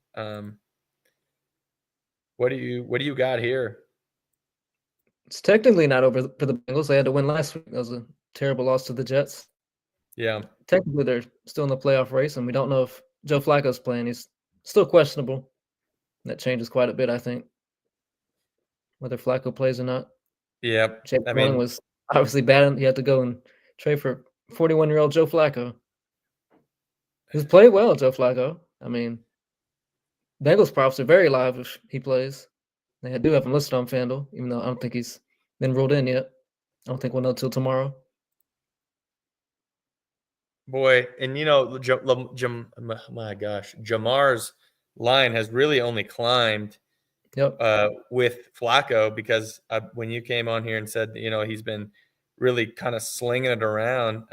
What do you got here? It's technically not over for the Bengals. They had to win last week. That was a terrible loss to the Jets. Yeah. Technically, they're still in the playoff race, and we don't know if Joe Flacco's playing. He's still questionable. That changes quite a bit, I think, whether Flacco plays or not. Yeah. Jake Browning was obviously bad. He had to go and trade for 41-year-old Joe Flacco. He's played well, Joe Flacco. I mean, Bengals props are very live if he plays. They do have him listed on FanDuel, even though I don't think he's been ruled in yet. I don't think we'll know till tomorrow. Boy, and my gosh, Jamar's line has really only climbed with Flacco because when you came on here and said, he's been really kind of slinging it around.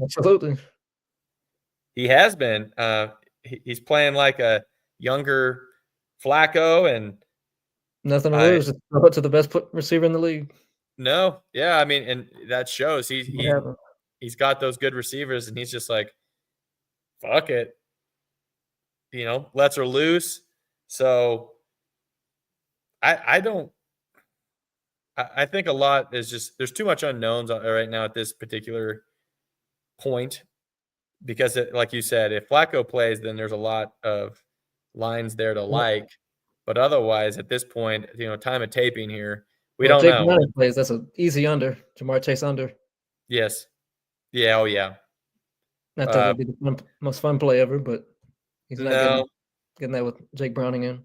Absolutely. He has been. He's playing like a younger Flacco, and Nothing to lose. Just throw it to the best receiver in the league. no, yeah, I mean, and that shows. What He's got those good receivers, and he's just like, fuck it, lets her loose. So I don't. I think a lot is just there's too much unknowns right now at this particular point because, like you said, if Flacco plays, then there's a lot of lines there to like. But otherwise, at this point, time of taping here, we don't Jake know. Browning plays. That's an easy under. Jamar Chase under. Yes. Yeah. Oh, yeah. Not that would be the most fun play ever, but he's not getting that with Jake Browning in.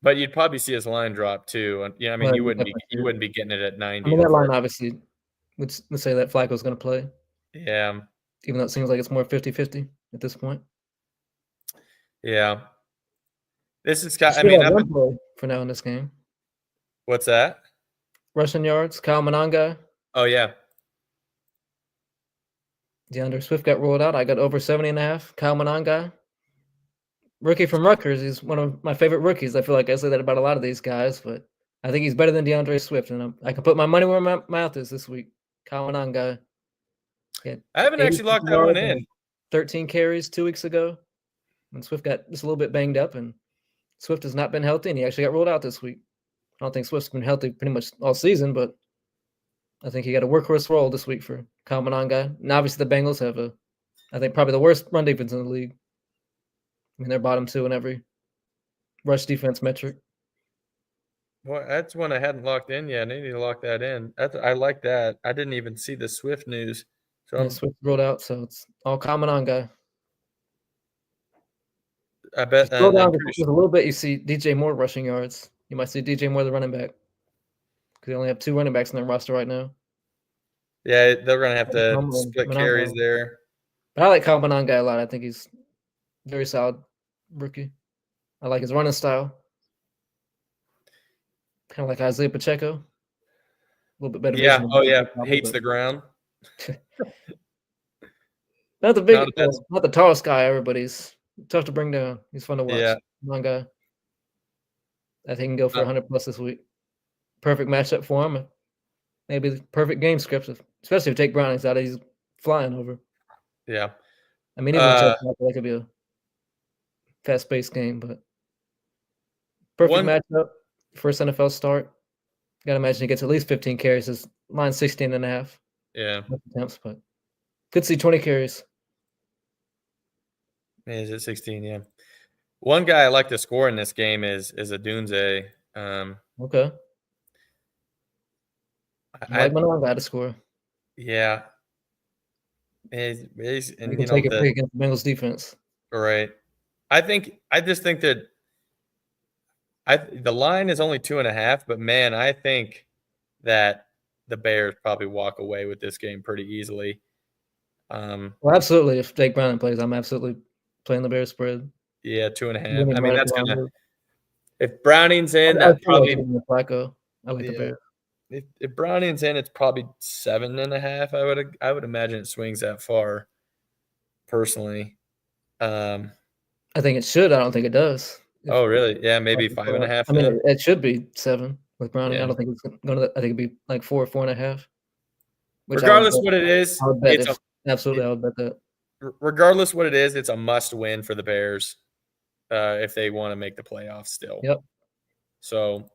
But you'd probably see his line drop too. I mean, you wouldn't be getting it at 90. I mean, that line obviously would say that Flacco's going to play. Yeah. Even though it seems like it's more 50-50 at this point. Yeah. This is got. I mean, for now in this game. What's that? Rushing yards. Kyle Monangai. Oh yeah. DeAndre Swift got rolled out. I got over 70.5. Kyle Monangai. Rookie from Rutgers. He's one of my favorite rookies. I feel like I say that about a lot of these guys, but I think he's better than DeAndre Swift, and I can put my money where my mouth is this week. Kyle Monangai. I haven't actually locked that one in. 13 carries 2 weeks ago when Swift got just a little bit banged up, and Swift has not been healthy, and he actually got rolled out this week. I don't think Swift's been healthy pretty much all season, but I think he got a workhorse role this week for Kyle Monangai. And obviously the Bengals have I think probably the worst run defense in the league. I mean, they're bottom 2 in every rush defense metric. Well, that's one I hadn't locked in yet. I need to lock that in. I like that. I didn't even see the Swift news. So Swift rolled out, so it's all Kyle Monangai. I bet. Scroll down just a little bit, you see DJ Moore rushing yards. You might see DJ Moore the running back because they only have 2 running backs in their roster right now. Yeah, they're going to have to split carries there. But I like Kyle Monangai a lot. I think he's very solid rookie. I like his running style. Kind of like Isaiah Pacheco. A little bit better. Yeah. Oh, yeah. Hates the ground. Not the tallest guy ever, but he's tough to bring down. He's fun to watch. Yeah. Long guy. I think he can go for 100 plus this week. Perfect matchup for him. Maybe the perfect game script, especially if Jake Browning's out. He's flying over. Yeah. I mean, even that could be a fast-paced game, but perfect matchup. First NFL start. Got to imagine he gets at least 15 carries. His line's 16.5. Yeah. Attempts, but could see 20 carries. Is it 16? Yeah. One guy I like to score in this game is Adunze. Okay. I like Monangai to score. Yeah. And you can take it free against the Bengals defense. Right. I just think that the line is only 2.5, but man, I think that the Bears probably walk away with this game pretty easily. Well, absolutely. If Jake Browning plays, I'm absolutely playing the Bears spread. Yeah, 2.5. I mean, that's gonna. If Browning's in, I'd probably Flacco. I like the Bears. If Browning's in, it's probably 7.5. I would imagine it swings that far. Personally, I think it should. I don't think it does. Oh, really? Yeah, maybe 5.5. I mean, it should be 7 with Browning. Yeah. I don't think it's gonna. I think it'd be like 4 or 4.5. Regardless what it is, absolutely, I would bet that. Regardless what it is, it's a must-win for the Bears if they want to make the playoffs still. Yep. So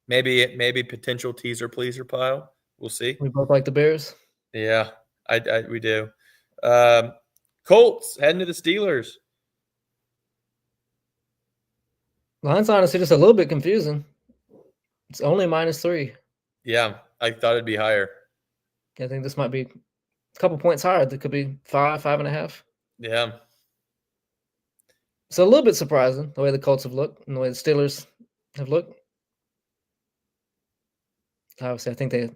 maybe potential teaser pleaser pile. We'll see. We both like the Bears. Yeah, we do. Colts heading to the Steelers. Line's honestly just a little bit confusing. It's only -3. Yeah, I thought it'd be higher. I think this might be a couple points higher. That could be 5.5. Yeah. So a little bit surprising the way the Colts have looked and the way the Steelers have looked. Obviously, I think they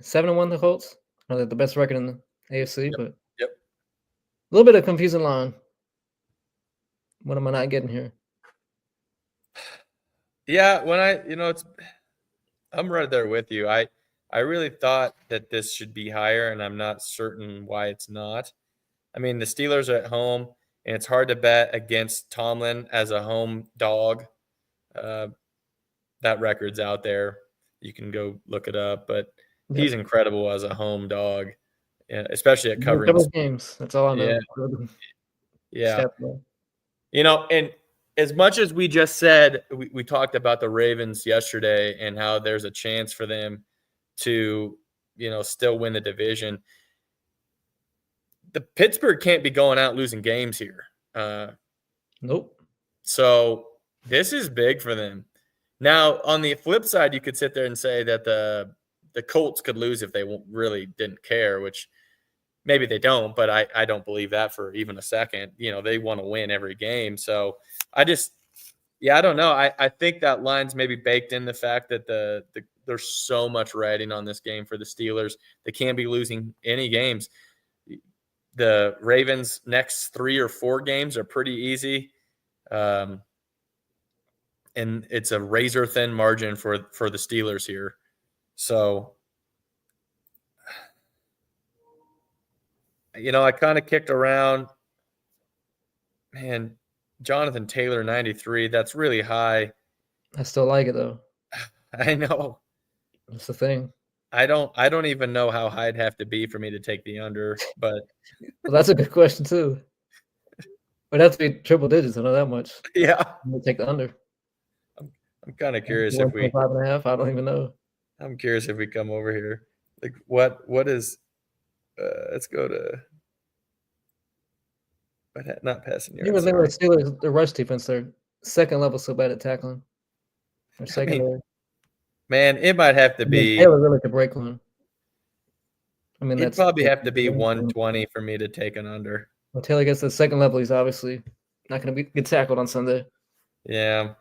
7-1 the Colts. I know they're the best record in the AFC, but a little bit of confusing line. What am I not getting here? Yeah, when I'm right there with you. I really thought that this should be higher, and I'm not certain why it's not. I mean, the Steelers are at home, and it's hard to bet against Tomlin as a home dog. Uh, that record's out there. You can go look it up, but he's Yep. incredible as a home dog, especially at Won a covering. couple of games. That's all I know. Yeah. Stats. And as much as we just said, we talked about the Ravens yesterday and how there's a chance for them to, still win the division. The Pittsburgh can't be going out losing games here. Nope. So this is big for them. Now, on the flip side, you could sit there and say that the Colts could lose if they really didn't care, which maybe they don't, but I don't believe that for even a second. They want to win every game. So I don't know. I think that line's maybe baked in the fact that there's so much riding on this game for the Steelers. They can't be losing any games. The Ravens' next 3 or 4 games are pretty easy. And it's a razor-thin margin for the Steelers here. So, I kind of kicked around. Man, Jonathan Taylor, 93. That's really high. I still like it, though. I know. That's the thing. I don't even know how high it'd have to be for me to take the under, but Well, that's a good question too. But have to be triple digits. I know that much. yeah, I'm gonna take the under. I'm kind of curious if we. 5.5. I don't even know. I'm curious if we come over here. Like what is? Let's go to. But not passing yards. You remember the Steelers, the rush defense, their second level so bad at tackling. Or secondary. Man, it might have to be. Taylor really could break one. I mean, it'd probably have to be 120 for me to take an under. Well, Taylor gets the second level. He's obviously not going to get tackled on Sunday. Yeah.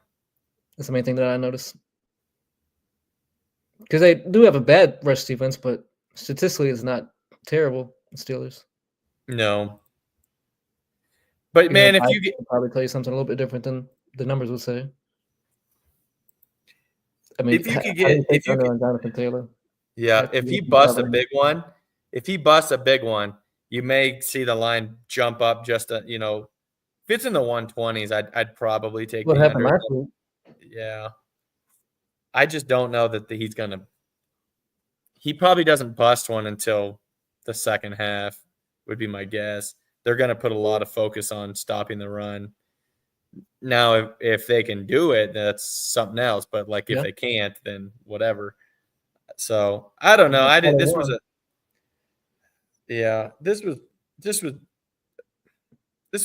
That's the main thing that I noticed. Because they do have a bad rush defense, but statistically it's not terrible, the Steelers. No. But, man, if you get... probably tell you something a little bit different than the numbers would say. I mean, if you could get... If you could, Jonathan Taylor. Yeah, if he busts a big one, you may see the line jump up just if it's in the 120s, I'd probably take what the happened under. last week. Yeah. I just don't know that he's going to – he probably doesn't bust one until the second half would be my guess. They're going to put a lot of focus on stopping the run. Now, if they can do it, that's something else. But, if they can't, then whatever. So, I don't know. This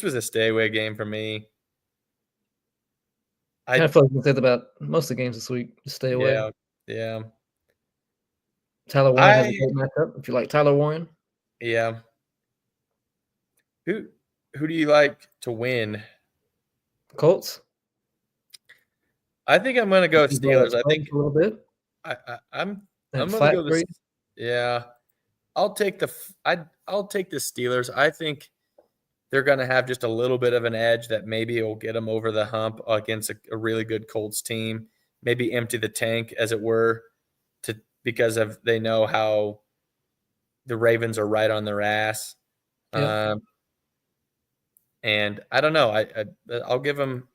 was a stay away game for me. I feel like you said about most of the games this week. Just stay away. Yeah. Tyler Warren has a great matchup. If you like Tyler Warren. Yeah. Who do you like to win? Colts. I think I'm going to go Steelers. I think a little bit. I'm going to go the Yeah. I'll take the Steelers. I think they're going to have just a little bit of an edge that maybe will get them over the hump against a really good Colts team. Maybe empty the tank, as it were, because they know how the Ravens are right on their ass. Yeah. And I don't know. I'll give them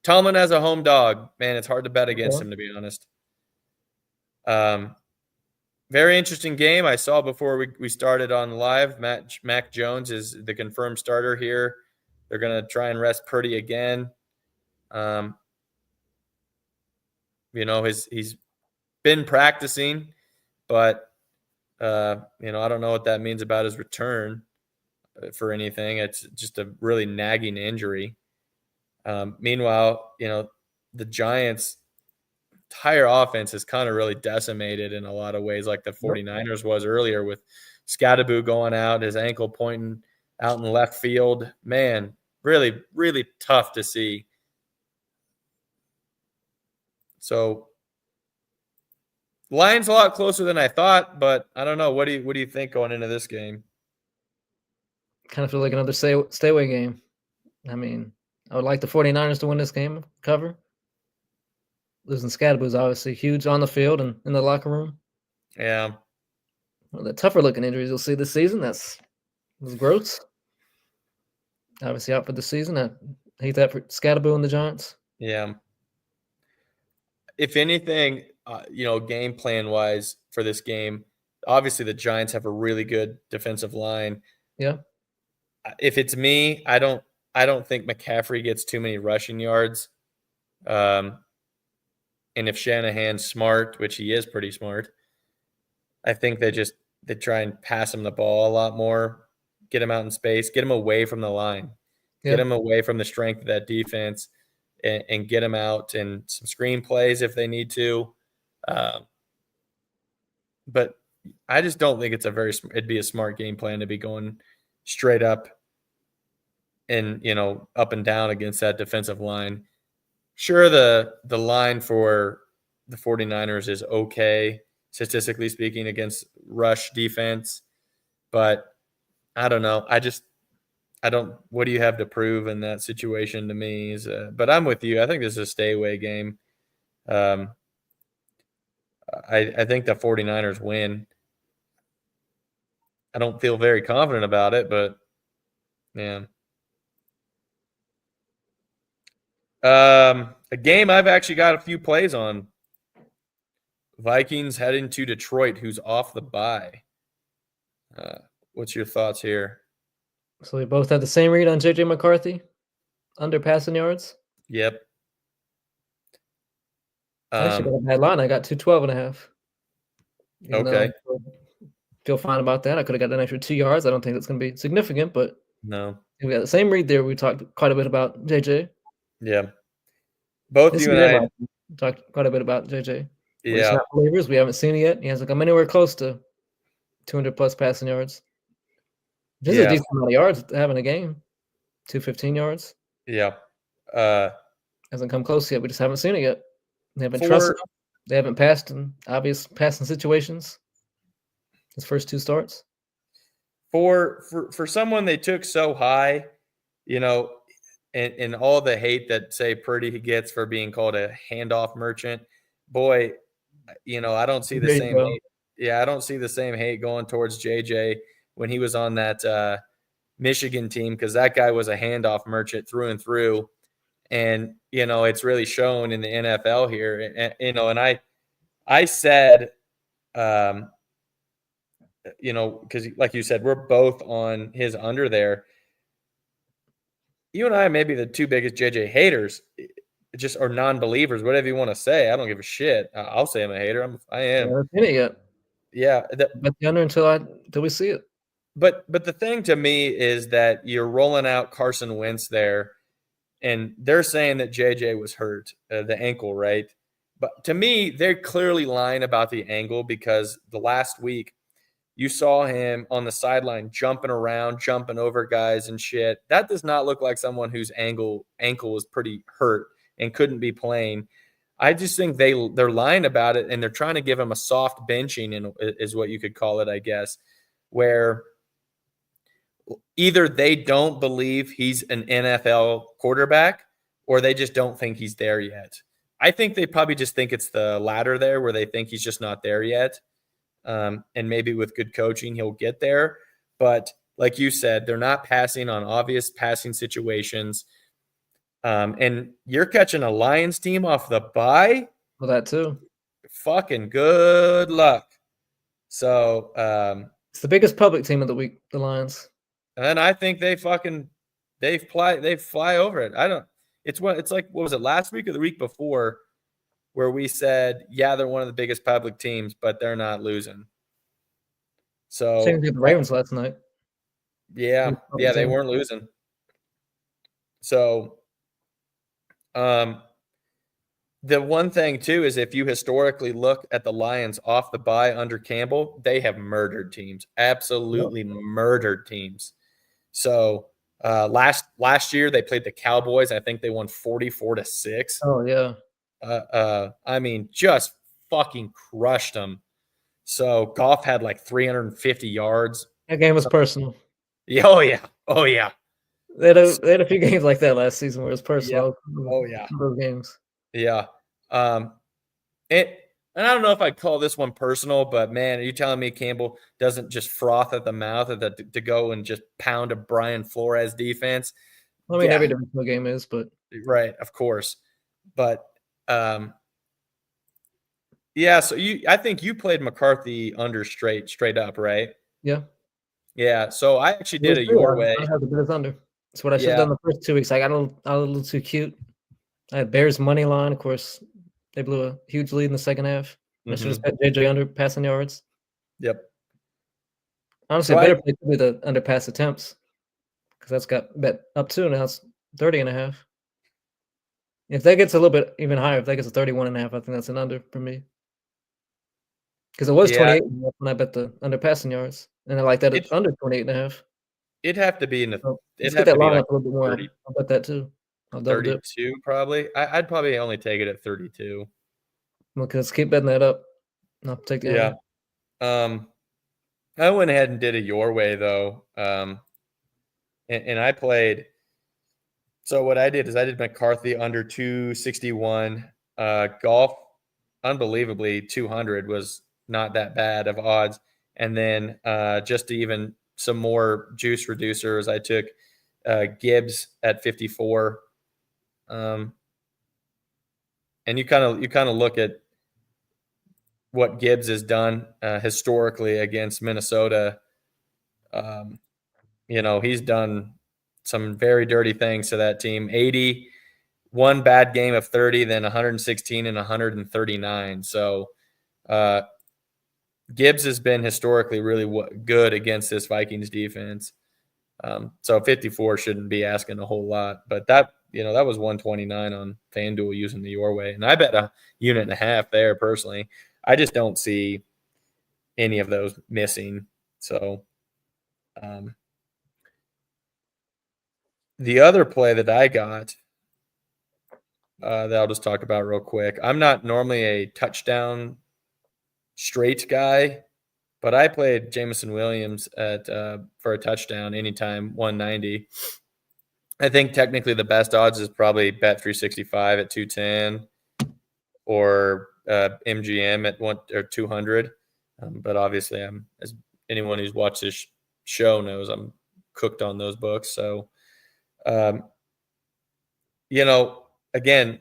Tomlin as a home dog. Man, it's hard to bet against him, to be honest. Very interesting game. I saw before we started on live, Mac Jones is the confirmed starter here. They're going to try and rest Purdy again. He's been practicing, but I don't know what that means about his return for anything. It's just a really nagging injury. Meanwhile, the Giants' entire offense is kind of really decimated in a lot of ways, like the 49ers was earlier, with Scattaboo going out, his ankle pointing out in left field. Man, really, really tough to see. So Lions a lot closer than I thought, but I don't know. What do you think going into this game? Kind of feel like another stay away game. I mean, I would like the 49ers to win this game, cover. losing Scadaboo is obviously huge on the field and in the locker room. Yeah. One of the tougher looking injuries you'll see this season. Was gross. Obviously out for the season. I hate that for Scadaboo and the Giants. Yeah. If anything, game plan wise for this game, obviously the Giants have a really good defensive line. Yeah. If it's me, I don't think McCaffrey gets too many rushing yards. And if Shanahan's smart, which he is pretty smart, I think they try and pass him the ball a lot more, get him out in space, get him away from the line, get him away from the strength of that defense, and get him out in some screen plays if they need to. But I just don't think it'd be a smart game plan to be going straight up and, up and down against that defensive line. Sure, the line for the 49ers is okay, statistically speaking, against rush defense. But I don't know. What do you have to prove in that situation to me? But I'm with you. I think this is a stay away game. I think the 49ers win. I don't feel very confident about it, but yeah. A game I've actually got a few plays on. Vikings heading to Detroit, who's off the bye. What's your thoughts here? So we both had the same read on JJ McCarthy, under passing yards. Yep. I actually got a bad line. I got 212.5. Okay. Feel fine about that. I could have got an extra 2 yards. I don't think that's going to be significant, but no. We got the same read there. We talked quite a bit about JJ. Yeah. Both you and I talked quite a bit about JJ. Yeah. Not believers. We haven't seen it yet. He hasn't come anywhere close to 200 plus passing yards. Just a decent amount of yards to have in a game. 215 yards. Yeah. Hasn't come close yet. We just haven't seen it yet. They haven't trusted him. They haven't passed in obvious passing situations. His first 2 starts. For someone they took so high, and all the hate that, say, Purdy gets for being called a handoff merchant, boy, I don't see the same hate. Yeah, I don't see the same hate going towards JJ when he was on that Michigan team, because that guy was a handoff merchant through and through. And, it's really shown in the NFL here. And I said, because like you said, we're both on his under there. You and I may be the 2 biggest JJ haters, or non-believers, whatever you want to say. I don't give a shit. I'll say I'm a hater. I am. I haven't seen it yet. Yeah. But the under until we see it. But the thing to me is that you're rolling out Carson Wentz there, and they're saying that JJ was hurt, the ankle, right? But to me, they're clearly lying about the ankle, because the last week you saw him on the sideline jumping around, jumping over guys and shit. That does not look like someone whose ankle was pretty hurt and couldn't be playing. I just think they're lying about it, and they're trying to give him a soft benching, is what you could call it, I guess, where either they don't believe he's an NFL quarterback, or they just don't think he's there yet. I think they probably just think it's the latter there, where they think he's just not there yet. And maybe with good coaching, he'll get there. But like you said, they're not passing on obvious passing situations. And you're catching a Lions team off the bye. Well, that too. Fucking good luck. So it's the biggest public team of the week, the Lions. And I think they fly over it. It's like, what was it, last week or the week before, where we said, yeah, they're one of the biggest public teams, but they're not losing. So same with the Ravens last night. Yeah, they weren't losing. So the one thing too is, if you historically look at the Lions off the bye under Campbell, they have murdered teams, absolutely murdered teams. So last year they played the Cowboys. I think they won 44-6. Oh yeah. I mean, just fucking crushed them. So Goff had like 350 yards. That game was personal. Yeah, oh yeah. They had a few games like that last season where it was personal. Yeah. Oh yeah. Those games. Yeah. And I don't know if I'd call this one personal, but man, are you telling me Campbell doesn't just froth at the mouth to go and just pound a Brian Flores defense? I mean, every divisional game is, but right, of course. But yeah, so I think you played McCarthy under straight up, right? yeah. Yeah, so I actually did it your way. I have the Bears under. That's what I should have done the first 2 weeks. I got a little too cute. I had Bears money line. Of course, they blew a huge lead in the second half. I should have bet JJ under passing yards. Yep. Honestly, So better play could be the under pass attempts because that's got bet up to now. It's 30.5. If that gets a little bit even higher, if that gets a 31.5, I think that's an under for me. Because it was 28 when I bet the under passing yards, and I like that it's under 28.5. It'd have to be in the. Let's get that line up a little bit more. I'll bet that too. I'll double 32 probably. I'd probably only take it at 32. Because keep betting that up. I'll take the under. I went ahead and did it your way though. And I played. So what I did is I did McCarthy under 261. Golf, unbelievably 200 was not that bad of odds. And then just to even some more juice reducers, I took Gibbs at 54. And you kind of look at what Gibbs has done historically against Minnesota. He's done some very dirty things to that team. 80, one bad game of 30, then 116 and 139. So Gibbs has been historically really good against this Vikings defense. So 54 shouldn't be asking a whole lot, but that was 129 on FanDuel using the your way. And I bet a unit and a half there personally. I just don't see any of those missing. So the other play that I got that I'll just talk about real quick. I'm not normally a touchdown straight guy, but I played Jameson Williams for a touchdown anytime 190. I think technically the best odds is probably Bet 365 at 210 or MGM at 1 or 200. But obviously, as anyone who's watched this show knows, I'm cooked on those books. So, again,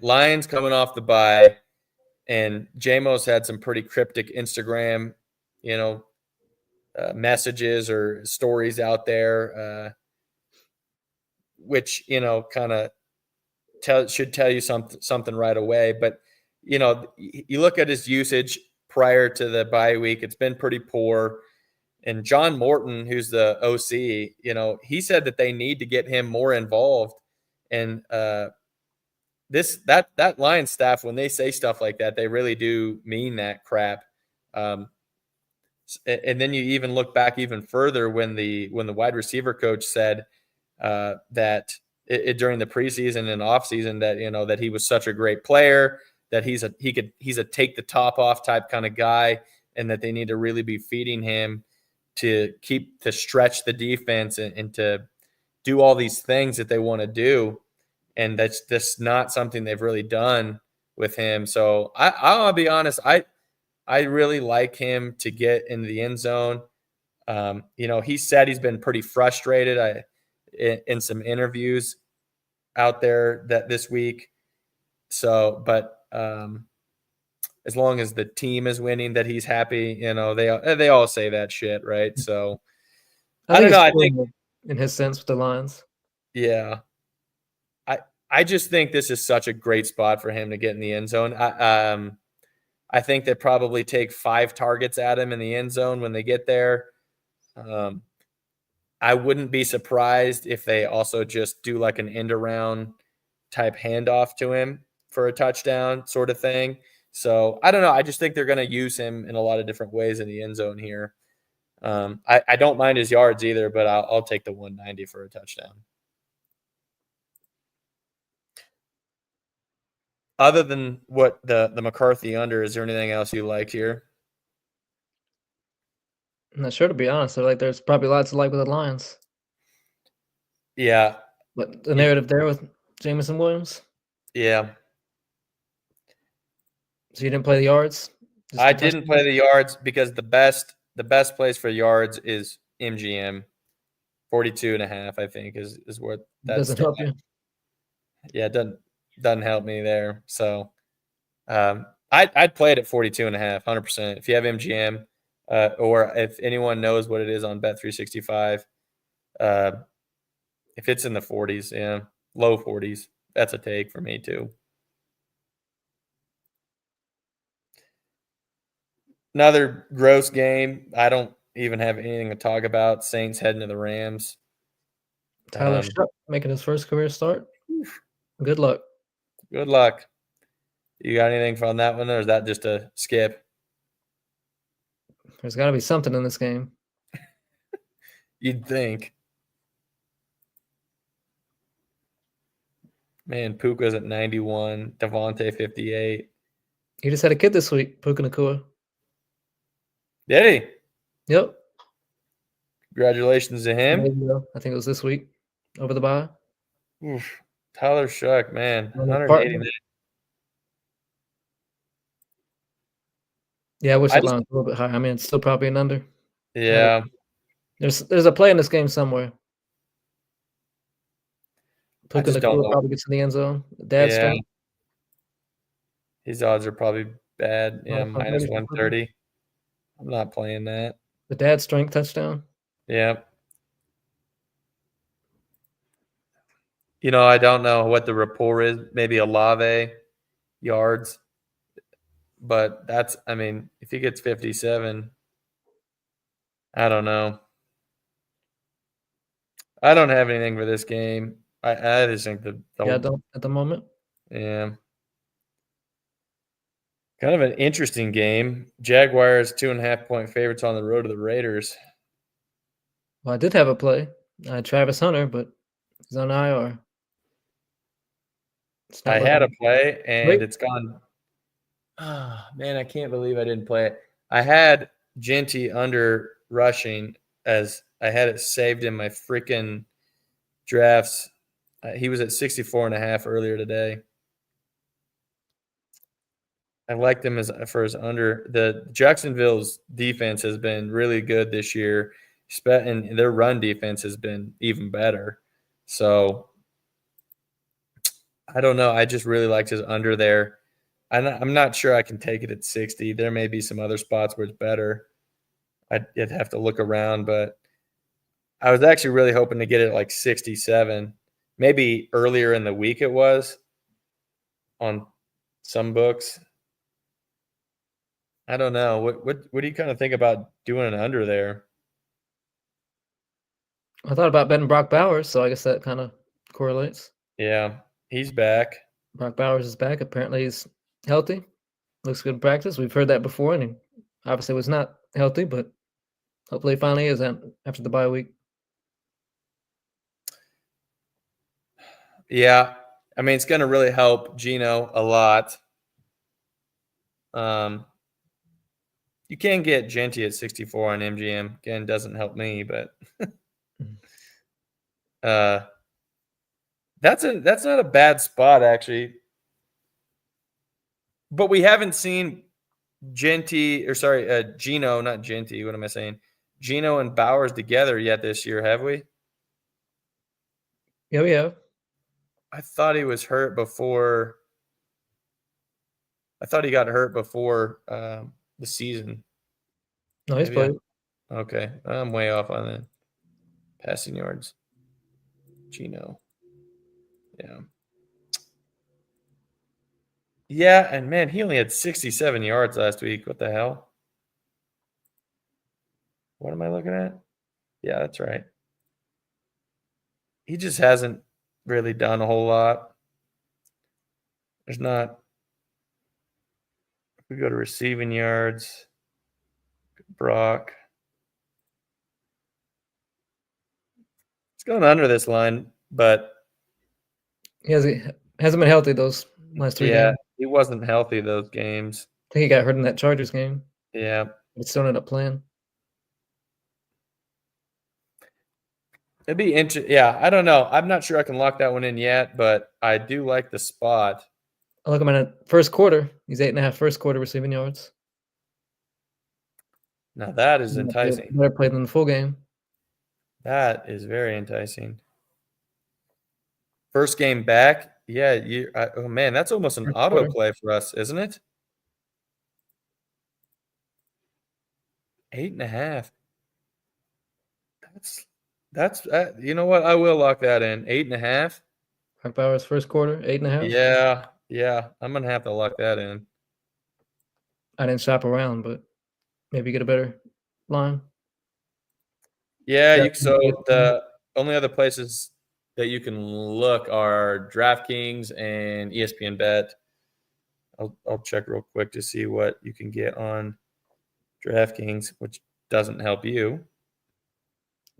Lions coming off the bye, and JMO's had some pretty cryptic Instagram, messages or stories out there, which kind of should tell you something right away. But you look at his usage prior to the bye week; it's been pretty poor. And John Morton, who's the OC, he said that they need to get him more involved. And that Lions staff, when they say stuff like that, they really do mean that crap. And then you even look back even further when the wide receiver coach said that during the preseason and offseason that that he was such a great player, that he's a take the top off type kind of guy, and that they need to really be feeding him to stretch the defense and to do all these things that they want to do. And that's just not something they've really done with him. So I'll be honest, I really like him to get into the end zone. He said he's been pretty frustrated in some interviews out there that this week. So, but as long as the team is winning, that he's happy. They all say that shit, right? So I don't know. I think in his sense with the Lions. Yeah. I just think this is such a great spot for him to get in the end zone. I think they probably take 5 targets at him in the end zone when they get there. I wouldn't be surprised if they also just do like an end around type handoff to him for a touchdown sort of thing. So I don't know. I just think they're going to use him in a lot of different ways in the end zone here. I don't mind his yards either, but I'll take the 190 for a touchdown. Other than what the McCarthy under, is there anything else you like here? I'm not sure, to be honest. There's probably lots to like with the Lions. Yeah. But the narrative there with Jameson Williams? Yeah. So you didn't play the yards? Just I the didn't touchdown? play the yards because the best place for yards is MGM. 42.5, I think, is what that's Doesn't help you. Yeah, it doesn't help me there. So I'd play it at 42.5, 100%. If you have MGM, or if anyone knows what it is on Bet365, if it's in the 40s, yeah, low 40s, that's a take for me too. Another gross game. I don't even have anything to talk about. Saints heading to the Rams. Tyler Shuck making his first career start. Good luck. Good luck. You got anything from that one, or is that just a skip? There's got to be something in this game. You'd think. Man, Puka's at 91, Devontae 58. He just had a kid this week, Puka Nacua. Did he? Yep. Congratulations to him. I think it was this week over the bye. Oof. Tyler Shuck, man, On his 189. Yeah, I wish that line was a little bit higher. I mean, it's still probably an under. Yeah. There's a play in this game somewhere. Puka just don't Nacua know. probably gets in the end zone. Dad's strong. His odds are probably bad. Yeah, minus 130. 130. I'm not playing that. The dad strength touchdown. Yeah. You know, I don't know what the rapport is. Maybe Olave yards. But that's, I mean, if he gets 57, I don't know. I don't have anything for this game. I just think Yeah, don't at the moment. Yeah. Kind of an interesting game. Jaguars 2.5-point favorites on the road to the Raiders. Well, I did have a play. Travis Hunter, but he's on IR. I had a play and Wait. it's gone. Oh, man, I can't believe I didn't play it. I had Genty under rushing as I had it saved in my freaking drafts. He was at 64.5 earlier today. I liked him for his under. The Jacksonville's defense has been really good this year, and their run defense has been even better. So I don't know. I just really liked his under there. I'm not sure I can take it at 60. There may be some other spots where it's better. I'd have to look around, but I was actually really hoping to get it at like 67. Maybe earlier in the week it was on some books. I don't know. What do you kind of think about doing an under there? I thought about betting Brock Bowers, so I guess that kind of correlates. Yeah, he's back. Brock Bowers is back. Apparently he's healthy. Looks good in practice. We've heard that before, and he obviously was not healthy, but hopefully he finally is after the bye week. Yeah, I mean, it's going to really help Geno a lot. You can get Genty at 64 on MGM. Again, doesn't help me, but that's not a bad spot actually. But we haven't seen Geno, not Genty. What am I saying? Geno and Bowers together yet this year, have we? Yeah, we have. I thought he was hurt before. I thought he got hurt before the season. No, he's played. Okay, I'm way off on the passing yards. Geno. Yeah. Yeah, and man, he only had 67 yards last week. What the hell? What am I looking at? Yeah, that's right. He just hasn't really done a whole lot. There's not. If we go to receiving yards, Brock. It's going under this line, but He hasn't been healthy those last 3 games. he wasn't healthy those games. I think he got hurt in that Chargers game. Yeah. But still ended up playing. It'd be interesting. Yeah, I don't know. I'm not sure I can lock that one in yet, but I do like the spot. I look at him in the first quarter. He's 8.5 first quarter receiving yards. Now that is enticing. Better play than the full game. That is very enticing. First game back. Yeah, oh man, that's almost an First auto quarter. play for us, isn't it? 8.5. That's you know what? I will lock that in. 8.5. Brock Bowers first quarter, 8.5. Yeah. I'm gonna have to lock that in. I didn't shop around, but maybe get a better line. Yeah, so the only other places that you can look are DraftKings and ESPN Bet. I'll check real quick to see what you can get on DraftKings, which doesn't help you.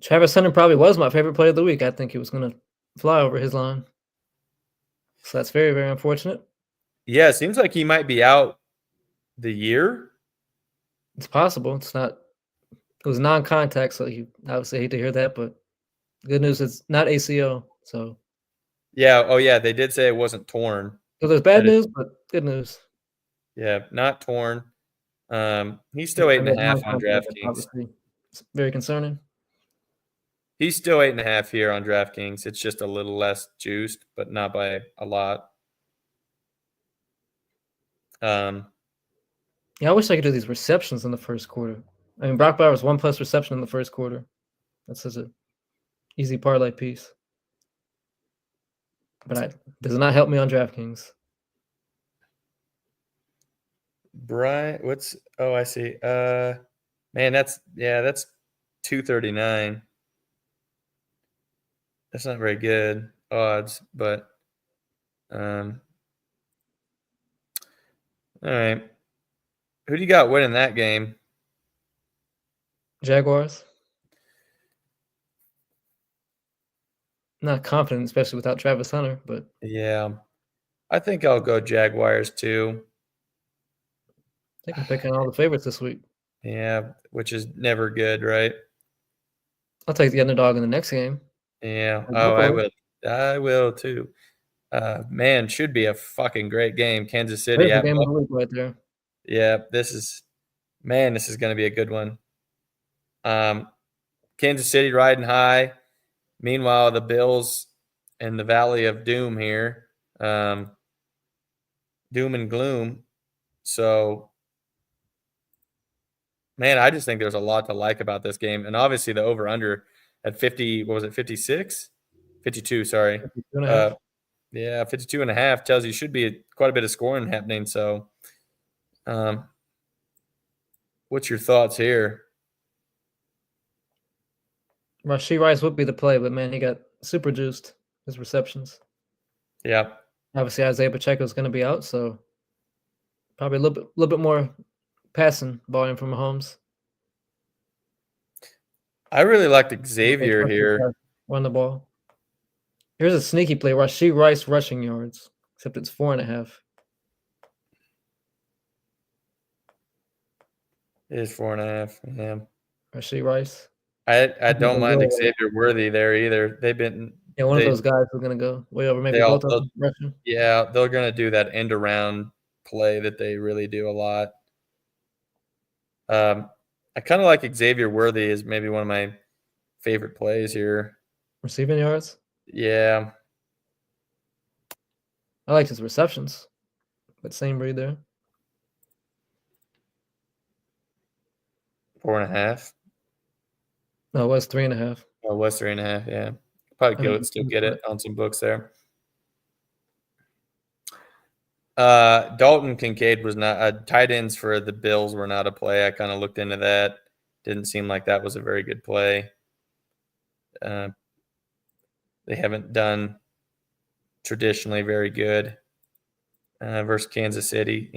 Travis Hunter probably was my favorite play of the week. I think he was going to fly over his line. So that's very, very unfortunate. Yeah, it seems like he might be out the year. It's possible. It was non-contact, so you obviously hate to hear that, but good news is not ACL. So yeah, they did say it wasn't torn. so there's bad news, but good news. Yeah, not torn. He's still 8.5 on DraftKings. Obviously, it's very concerning. He's still 8.5 here on DraftKings. It's just a little less juiced, but not by a lot. Yeah, I wish I could do these receptions in the first quarter. I mean, Brock Bowers 1+ reception in the first quarter. That's such an easy parlay piece. But it does not help me on DraftKings. Brian, I see. Man, that's 239. That's not very good odds, but all right. Who do you got winning that game? Jaguars. Not confident, especially without Travis Hunter, but Yeah. I think I'll go Jaguars too. I think I'm picking all the favorites this week. Yeah, which is never good, right? I'll take the underdog in the next game. Yeah. I will too. Man, should be a fucking great game. Kansas City at Game of the week right there. Yeah, this is going to be a good one. Kansas City riding high. Meanwhile, the Bills in the Valley of Doom here. Doom and gloom. So, man, I just think there's a lot to like about this game. And obviously the over-under at 50, what was it, 56? 52, sorry. 52.5. Yeah, 52.5 tells you should be quite a bit of scoring happening. So, what's your thoughts here? Rashee Rice would be the play, but man, he got super juiced his receptions. Yeah. Obviously, Isaiah Pacheco is going to be out, so probably a little bit more passing volume from Mahomes. I really liked Xavier here. Run the ball. Here's a sneaky play: Rashee Rice rushing yards, except it's 4.5. It is 4.5. Yeah. Rashee Rice. I don't mind Xavier Worthy there either. They've been one of those guys who's gonna go way over maybe both of them rushing. Yeah, they're gonna do that end around play that they really do a lot. I kind of like Xavier Worthy as maybe one of my favorite plays here. Receiving yards? Yeah. I like his receptions. But same breed there. 4.5. No, it was 3.5. Oh, it was 3.5, yeah. Probably still get it on some books there. Dalton Kincaid was not tight ends for the Bills were not a play. I kind of looked into that. Didn't seem like that was a very good play. They haven't done traditionally very good versus Kansas City.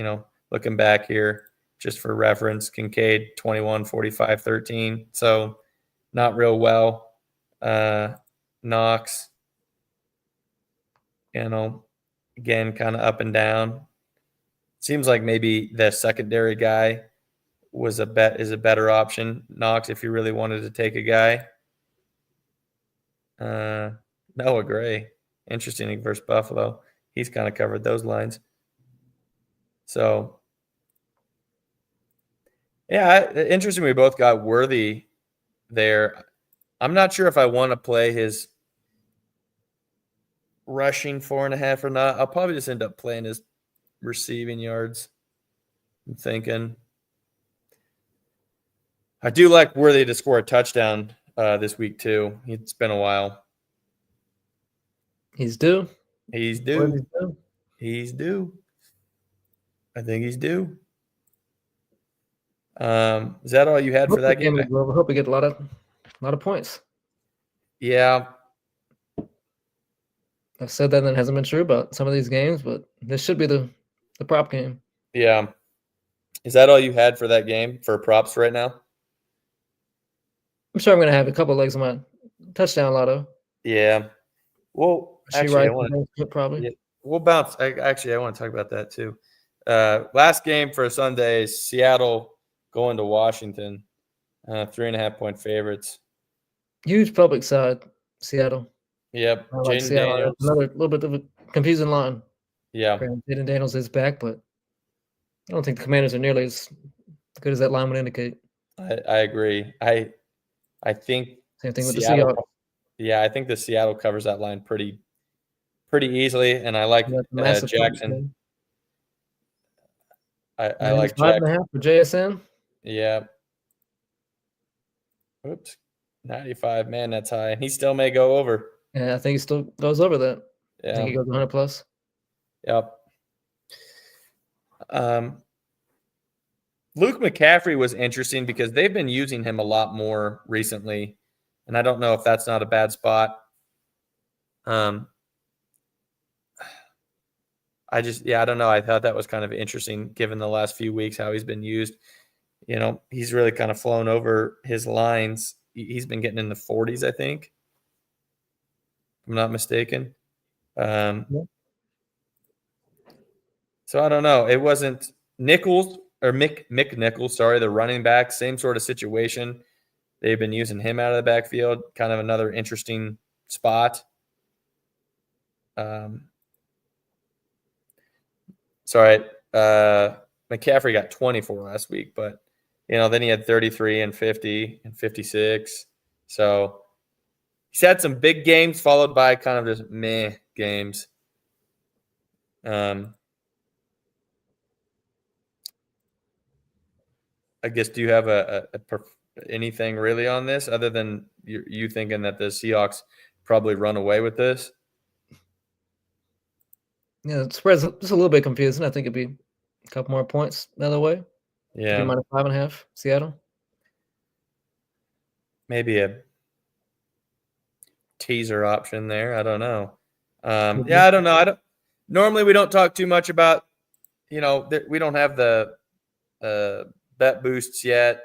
Looking back here, just for reference, Kincaid 21, 45, 13. So not real well. Knox, again, kind of up and down. Seems like maybe the secondary guy is a better option. Knox, if you really wanted to take a guy. Noah Gray, interesting versus Buffalo. He's kind of covered those lines. So, yeah, interesting. We both got Worthy there. I'm not sure if I want to play his rushing 4.5 or not. I'll probably just end up playing his receiving yards. I'm thinking. I do like Worthy to score a touchdown this week too. It's been a while. He's due. He's Where's due. he due? He's due. I think he's due. Is that all you had for that game? I hope we get a lot of points. Yeah. I've said that and it hasn't been true about some of these games, but this should be the prop game. Yeah. Is that all you had for that game for props right now? I'm sure I'm going to have a couple of legs on my touchdown lotto. Yeah. Well, actually, I want to probably. Yeah, we'll bounce. I want to talk about that too. Last game for Sunday is Seattle going to Washington. 3.5-point favorites. Huge public side, Seattle. Yep. Like Jaden Seattle. Daniels. Another little bit of a confusing line. Yeah. Jaden Daniels is back, but I don't think the Commanders are nearly as good as that line would indicate. I agree. I think same thing with Seattle, the Seahawks. Yeah, I think the Seattle covers that line pretty easily, and I like Jackson. I like 5.5 for JSN. Yeah. Oops. 95. Man, that's high. He still may go over. Yeah, I think he still goes over that. Yeah. I think he goes 100 plus. Yep. Luke McCaffrey was interesting because they've been using him a lot more recently, and I don't know if that's not a bad spot. I don't know. I thought that was kind of interesting given the last few weeks how he's been used. He's really kind of flown over his lines. He's been getting in the 40s, I think, if I'm not mistaken. So I don't know. It wasn't Nichols or Mick Nichols, the running back, same sort of situation. They've been using him out of the backfield, kind of another interesting spot. McCaffrey got 24 last week, but then he had 33 and 50 and 56. So he's had some big games followed by kind of just meh games. I guess, do you have anything really on this other than you thinking that the Seahawks probably run away with this? Yeah, the spread's just a little bit confusing. I think it'd be a couple more points the other way. Yeah. Minus 5.5, Seattle. Maybe a teaser option there. I don't know. I don't know. Normally we don't talk too much about, we don't have the bet boosts yet.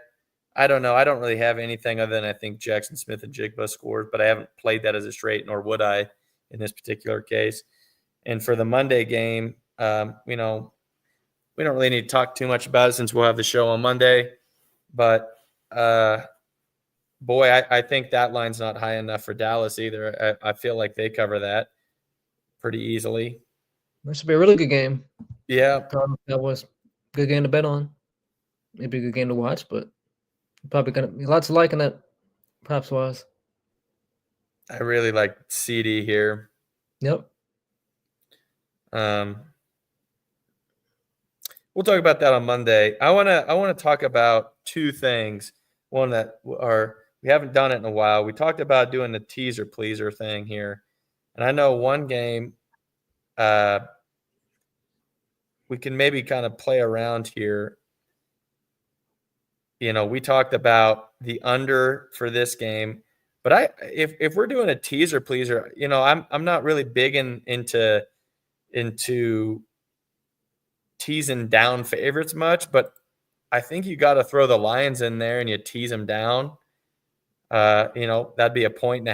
I don't know. I don't really have anything other than I think Jackson Smith and Jigba scored, but I haven't played that as a straight, nor would I in this particular case. And for the Monday game, we don't really need to talk too much about it since we'll have the show on Monday. But, boy, I think that line's not high enough for Dallas either. I feel like they cover that pretty easily. That should be a really good game. Yeah. That was a good game to bet on. Maybe a good game to watch, but probably going to be lots of liking that props-wise. I really like CD here. Yep. We'll talk about that on Monday. I want to talk about two things. One that we haven't done it in a while. We talked about doing the teaser pleaser thing here, and I know one game we can maybe kind of play around here. We talked about the under for this game, but if we're doing a teaser pleaser, I'm not really big into teasing down favorites much, but I think you got to throw the Lions in there and you tease them down. That'd be 1.5 points.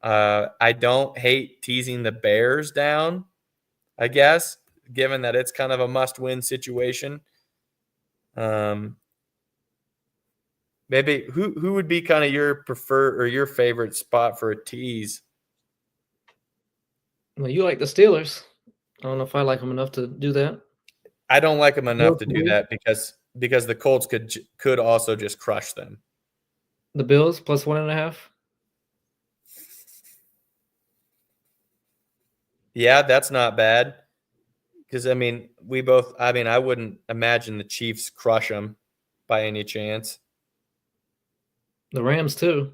I don't hate teasing the Bears down, I guess, given that it's kind of a must-win situation. Maybe who would be kind of your preferred or your favorite spot for a tease? Well, you like the Steelers. I don't know if I like them enough to do that. I don't like them enough to do Bills? that because the Colts could also just crush them. The Bills plus 1.5. Yeah, that's not bad. Because, I wouldn't imagine the Chiefs crush them by any chance. The Rams too.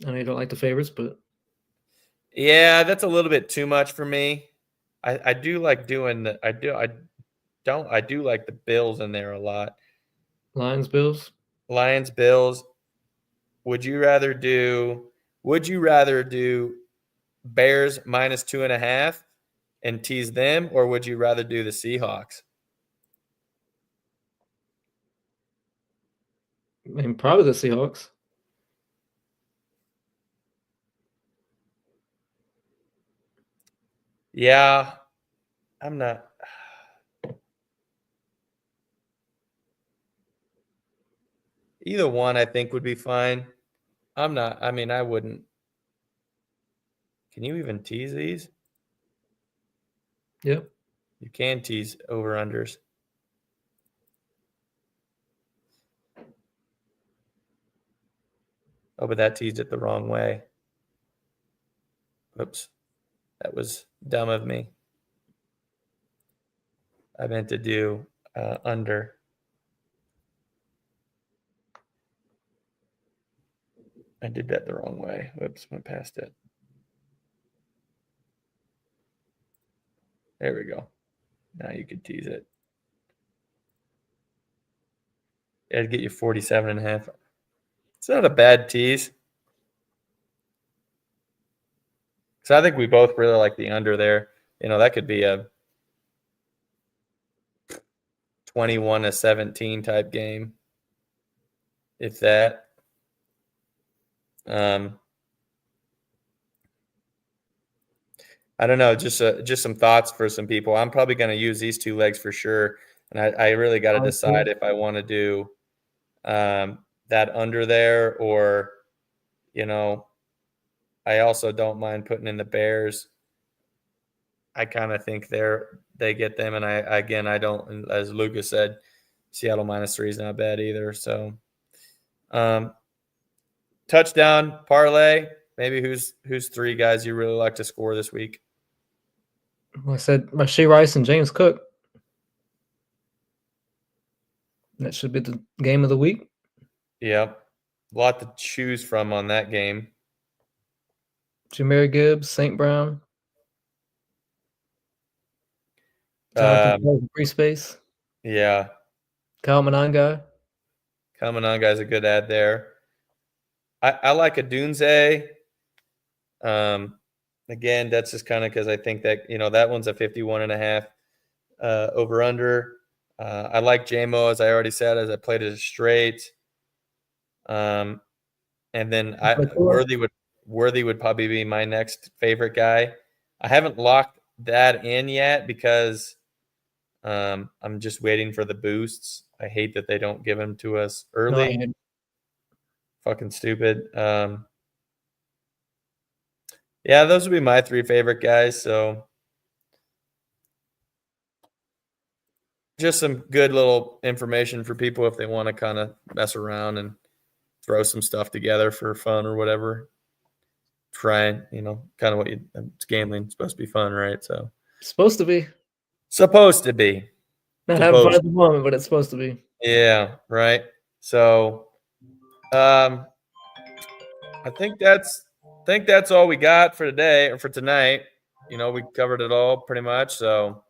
I know you don't like the favorites, but Yeah, that's a little bit too much for me. I do like doing I do like the Bills in there a lot. Lions, Bills. Lions, Bills. Would you rather do Bears minus 2.5 and tease them, or would you rather do the Seahawks? I mean, probably the Seahawks. Yeah, I'm not. Either one I think would be fine. I'm not. I mean, I wouldn't. Can you even tease these? Yep. You can tease over-unders. Oh, but that teased it the wrong way. Oops. That was dumb of me. I meant to do under. I did that the wrong way. Whoops, went past it. There we go. Now you can tease it. It'd get you 47.5. It's not a bad tease. So I think we both really like the under there. That could be a 21-17 type game, if that. I don't know, just some thoughts for some people. I'm probably going to use these two legs for sure, and I really got to decide if I want to do that under there, or I also don't mind putting in the Bears. I kind of think they get them, and I don't, as Lucas said, Seattle -3 is not bad either. So touchdown parlay. Maybe who's 3 guys you really like to score this week? Well, I said Rashee Rice and James Cook. That should be the game of the week. Yep. A lot to choose from on that game. Jahmyr Gibbs, St. Brown. Free space. Yeah. Kyle Monangai. Kyle Monangai's a good ad there. I like a Dunze. Again, that's just kind of because I think that, that one's a 51.5 over under. I like JMO, as I already said, as I played it as straight. And then Worthy would probably be my next favorite guy. I haven't locked that in yet because I'm just waiting for the boosts. I hate that they don't give them to us early. No, fucking stupid. Yeah, those would be my 3 favorite guys. So just some good little information for people if they want to kind of mess around and throw some stuff together for fun or whatever. Try, kind of what it's gambling. It's supposed to be fun, right? So supposed to be. Supposed to be. Not having fun at the moment, but it's supposed to be. Yeah, right. So I think that's all we got for today or for tonight. We covered it all pretty much. So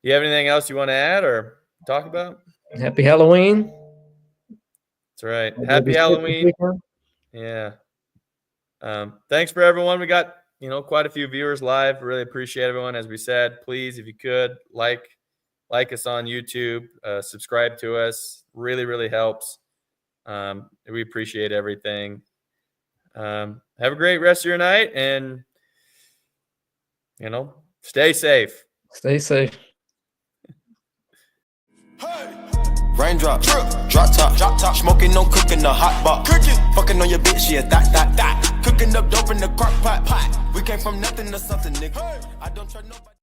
you have anything else you want to add or talk about? Happy Halloween. That's right. Happy Halloween. Yeah. Thanks for everyone. We got, quite a few viewers live. Really appreciate everyone. As we said, please, if you could, like us on YouTube, subscribe to us. Really, really helps. We appreciate everything. Have a great rest of your night and, stay safe. Stay safe. Raindrop, drop top, smoking, no cooking, the hot pot, fucking on your bitch, yeah, that, cooking up dope in the crock pot, we came from nothing to something, nigga, I don't trust nobody.